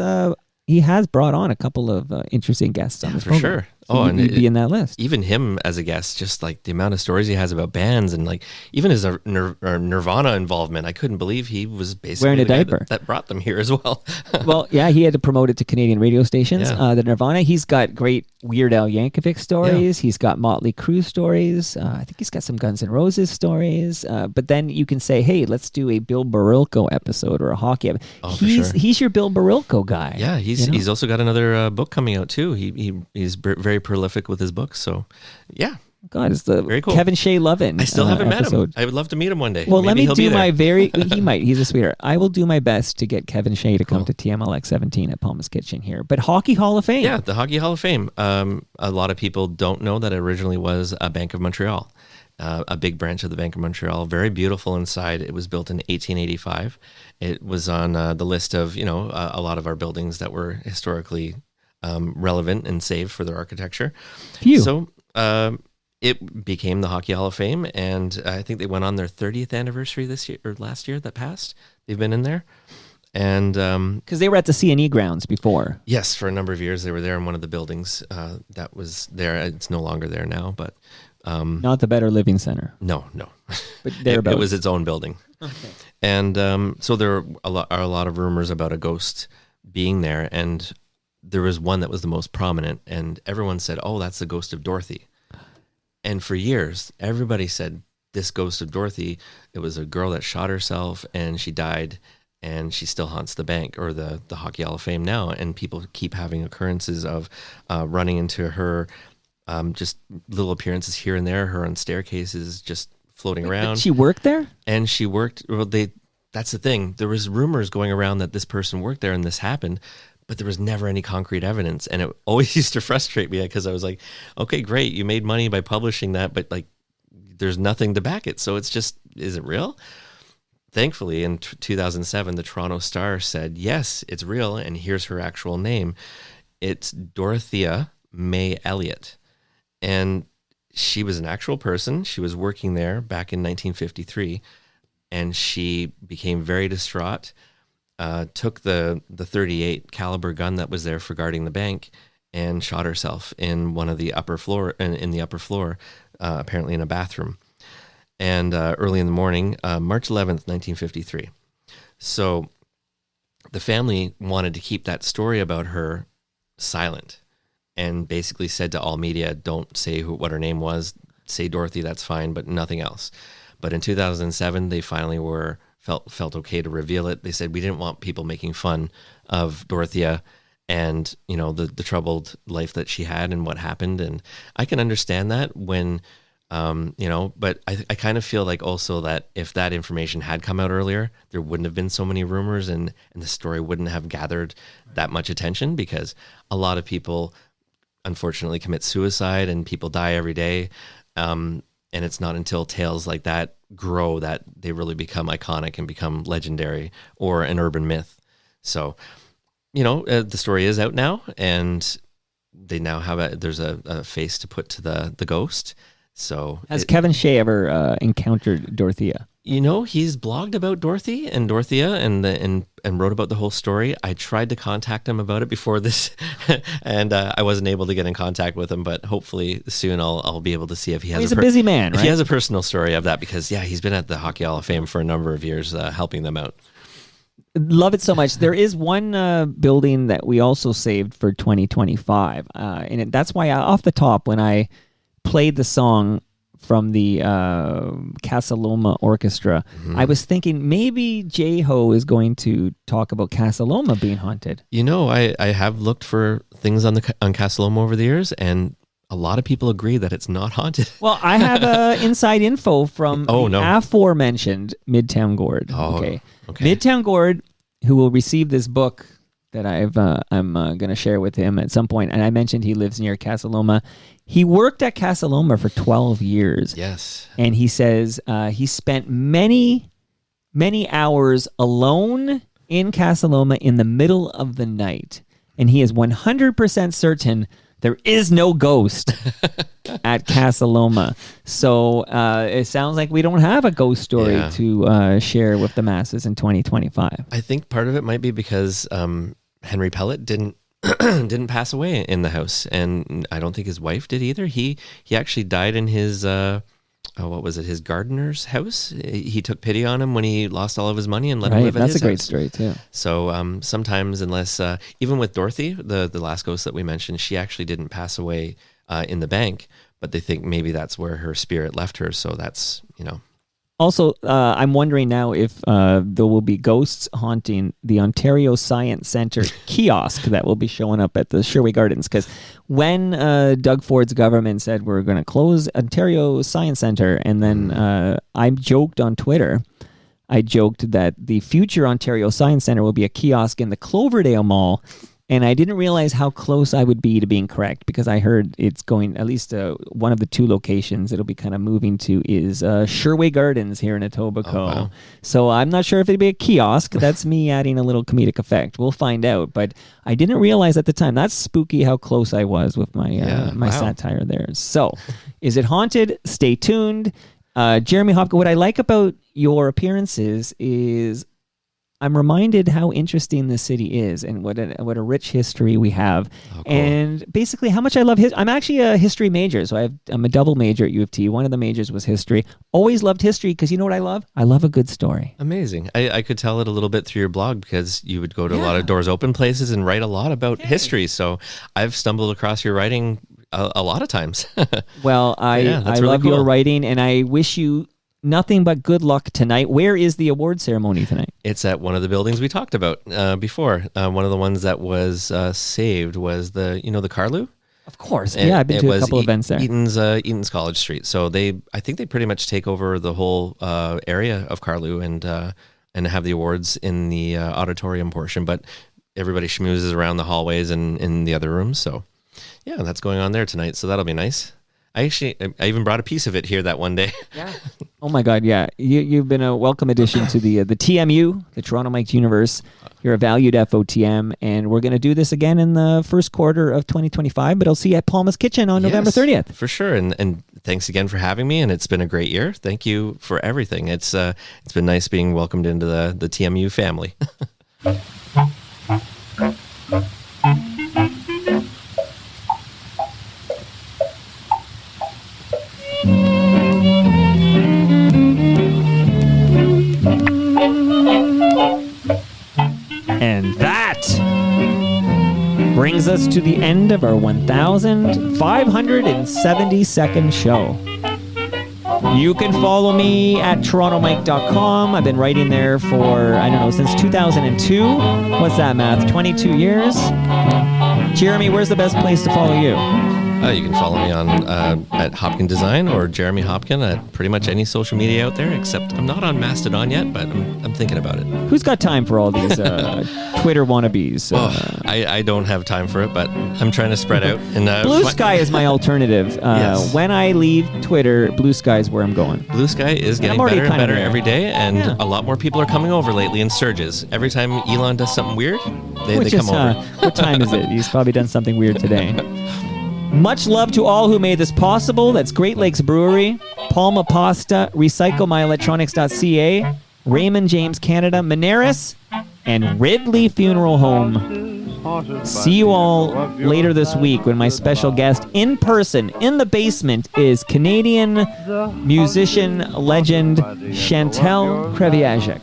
brought on a couple of interesting guests on this program.
For sure.
So he'd be in that list.
Even him as a guest, just like the amount of stories he has about bands and like even his Nirvana involvement, I couldn't believe he was basically
wearing a
the guy
diaper
that brought them here as well.
Well, yeah, he had to promote it to Canadian radio stations.
Yeah.
The Nirvana, he's got great Weird Al Yankovic stories. He's got Motley Crue stories. I think he's got some Guns N' Roses stories. But then you can say, hey, let's do a Bill Barilko episode or a hockey episode. He's your Bill Barilko guy.
Yeah, he's also got another book coming out too. He's very prolific with his books. So, yeah.
God, it's the
very cool.
Kevin Shea Lovin'.
I still haven't met
episode.
him. I would love to meet him one day.
Well,
Maybe
let me do my
he
might. He's a sweetheart. I will do my best to get Kevin Shea to come to TMLX 17 at Palma's Kitchen here. But Hockey Hall of Fame.
Yeah, the Hockey Hall of Fame. A lot of people don't know that it originally was a Bank of Montreal, a big branch of the Bank of Montreal. Very beautiful inside. It was built in 1885. It was on the list of, a lot of our buildings that were historically relevant and saved for their architecture.
Phew.
So it became the Hockey Hall of Fame, and I think they went on their 30th anniversary this year or last year that passed. They've been in there. And
because they were at the C&E grounds before.
Yes, for a number of years they were there in one of the buildings that was there. It's no longer there now, but
not the Better Living Center.
No.
But
it was its own building. Okay. And so there are a lot of rumors about a ghost being there, and there was one that was the most prominent, and everyone said, "Oh, that's the ghost of Dorothy." And for years, everybody said this ghost of Dorothy, it was a girl that shot herself and she died, and she still haunts the bank or the Hockey Hall of Fame now. And people keep having occurrences of running into her, just little appearances here and there, her on staircases, just floating around.
Did she work there?
And she worked, that's the thing. There was rumors going around that this person worked there and this happened, but there was never any concrete evidence. And it always used to frustrate me because I was like, okay, great. You made money by publishing that, but like, there's nothing to back it. So it's just, is it real? Thankfully, in 2007, the Toronto Star said, yes, it's real. And here's her actual name. It's Dorothea May Elliott. And she was an actual person. She was working there back in 1953. And she became very distraught. Took the .38 caliber gun that was there for guarding the bank and shot herself in one of the upper floor, in the upper floor, apparently in a bathroom. And early in the morning, March 11th, 1953. So the family wanted to keep that story about her silent and basically said to all media, don't say what her name was, say Dorothy, that's fine, but nothing else. But in 2007, they finally felt okay to reveal it. They said we didn't want people making fun of Dorothea and, the troubled life that she had and what happened. And I can understand that when, but I kind of feel like also that if that information had come out earlier, there wouldn't have been so many rumors and the story wouldn't have gathered that much attention, because a lot of people unfortunately commit suicide and people die every day. And it's not until tales like that grow that they really become iconic and become legendary or an urban myth. So, the story is out now, and they now have there's a face to put to the ghost. So
has Kevin Shea ever encountered Dorothea?
He's blogged about Dorothy and Dorothea and wrote about the whole story. I tried to contact him about it before this, and I wasn't able to get in contact with him. But hopefully soon I'll be able to see if he has.
He's a busy man, right?
If he has a personal story of that, because he's been at the Hockey Hall of Fame for a number of years, helping them out.
Love it so much. There is one building that we also saved for 2025, and that's why off the top when I played the song from the Casa Loma Orchestra, I was thinking maybe J-Ho is going to talk about Casa Loma being haunted.
I have looked for things on Casa Loma over the years, and a lot of people agree that it's not haunted.
Well, I have inside info from aforementioned Midtown Gord. Okay. Midtown Gord, who will receive this book that I'm going to share with him at some point, and I mentioned he lives near Casa Loma. He worked at Casa Loma for 12 years.
Yes.
And he says he spent many, many hours alone in Casa Loma in the middle of the night. And he is 100% certain there is no ghost at Casa Loma. So it sounds like we don't have a ghost story to share with the masses in 2025.
I think part of it might be because Henry Pellet didn't pass away in the house, and I don't think his wife did either. He actually died in his his gardener's house. He took pity on him when he lost all of his money and let him live at his house.
That's a great story too.
So sometimes, unless even with Dorothy, the last ghost that we mentioned, she actually didn't pass away in the bank, but they think maybe that's where her spirit left her. So that's
Also, I'm wondering now if there will be ghosts haunting the Ontario Science Centre kiosk that will be showing up at the Sherway Gardens. Because when Doug Ford's government said we're going to close Ontario Science Centre, and then I joked on Twitter, that the future Ontario Science Centre will be a kiosk in the Cloverdale Mall. And I didn't realize how close I would be to being correct, because I heard it's going, at least one of the two locations it'll be kind of moving to is Sherway Gardens here in Etobicoke.
Oh, wow.
So I'm not sure if it'd be a kiosk. That's me adding a little comedic effect. We'll find out. But I didn't realize at the time. That's spooky how close I was with my satire there. So is it haunted? Stay tuned. Jeremy Hopkin, what I like about your appearances is I'm reminded how interesting this city is and what a rich history we have. Oh, cool. And basically how much I love history. I'm actually a history major, so I'm a double major at U of T. One of the majors was history. Always loved history because you know what I love? I love a good story.
Amazing. I could tell it a little bit through your blog because you would go to a lot of Doors Open places and write a lot about history. So I've stumbled across your writing a lot of times.
Well, I
really
love
cool.
your writing, and I wish you nothing but good luck tonight. Where is the award ceremony tonight?
It's at one of the buildings we talked about before. One of the ones that was saved was the Carlu.
Of course. Yeah, I've been to a couple events there.
Eaton's College Street. So I think they pretty much take over the whole area of Carlu and have the awards in the auditorium portion. But everybody schmoozes around the hallways and in the other rooms. So yeah, that's going on there tonight. So that'll be nice. I even brought a piece of it here that one day. Yeah.
Oh my God, yeah. You've been a welcome addition to the TMU, the Toronto Mike's Universe. You're a valued FOTM, and we're going to do this again in the first quarter of 2025, but I'll see you at Palma's Kitchen on November 30th.
For sure, and thanks again for having me, and it's been a great year. Thank you for everything. It's been nice being welcomed into the TMU family.
And that brings us to the end of our 1,572nd show. You can follow me at torontomike.com. I've been writing there for, since 2002. What's that math? 22 years? Jeremy, where's the best place to follow you?
You can follow me on at Hopkin Design or Jeremy Hopkin at pretty much any social media out there, except I'm not on Mastodon yet, but I'm thinking about it.
Who's got time for all these Twitter wannabes?
I don't have time for it, but I'm trying to spread out. And
Blue Sky is my alternative.
Yes.
When I leave Twitter, Blue Sky is where I'm going.
Blue Sky is getting
already
better and
kind of
better
there.
every day, and
Yeah.
a lot more people are coming over lately in surges. Every time Elon does something weird, they come over.
What time is it? He's probably done something weird today. Much love to all who made this possible. That's Great Lakes Brewery, Palma Pasta, RecycleMyElectronics.ca, Raymond James Canada, Moneris, and Ridley Funeral Home. See you all later this week when my special guest in person in the basement is Canadian musician legend Chantal Kreviazek.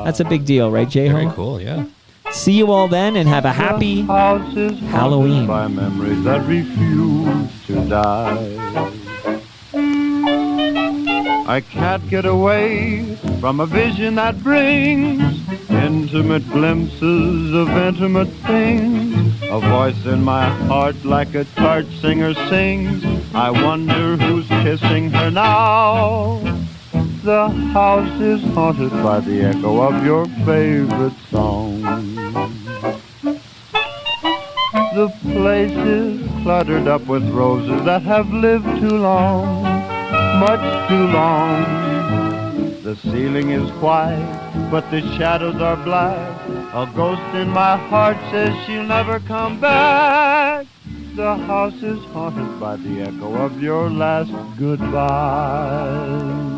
That's a big deal, right, J-Ho?
Very cool, yeah.
See you all then and have a happy Halloween.
By memories that refuse to die. I can't get away from a vision that brings intimate glimpses of intimate things. A voice in my heart like a tart singer sings. I wonder who's kissing her now. The house is haunted by the echo of your favorite song. The place is cluttered up with roses that have lived too long, much too long. The ceiling is white, but the shadows are black. A ghost in my heart says she'll never come back. The house is haunted by the echo of your last goodbye.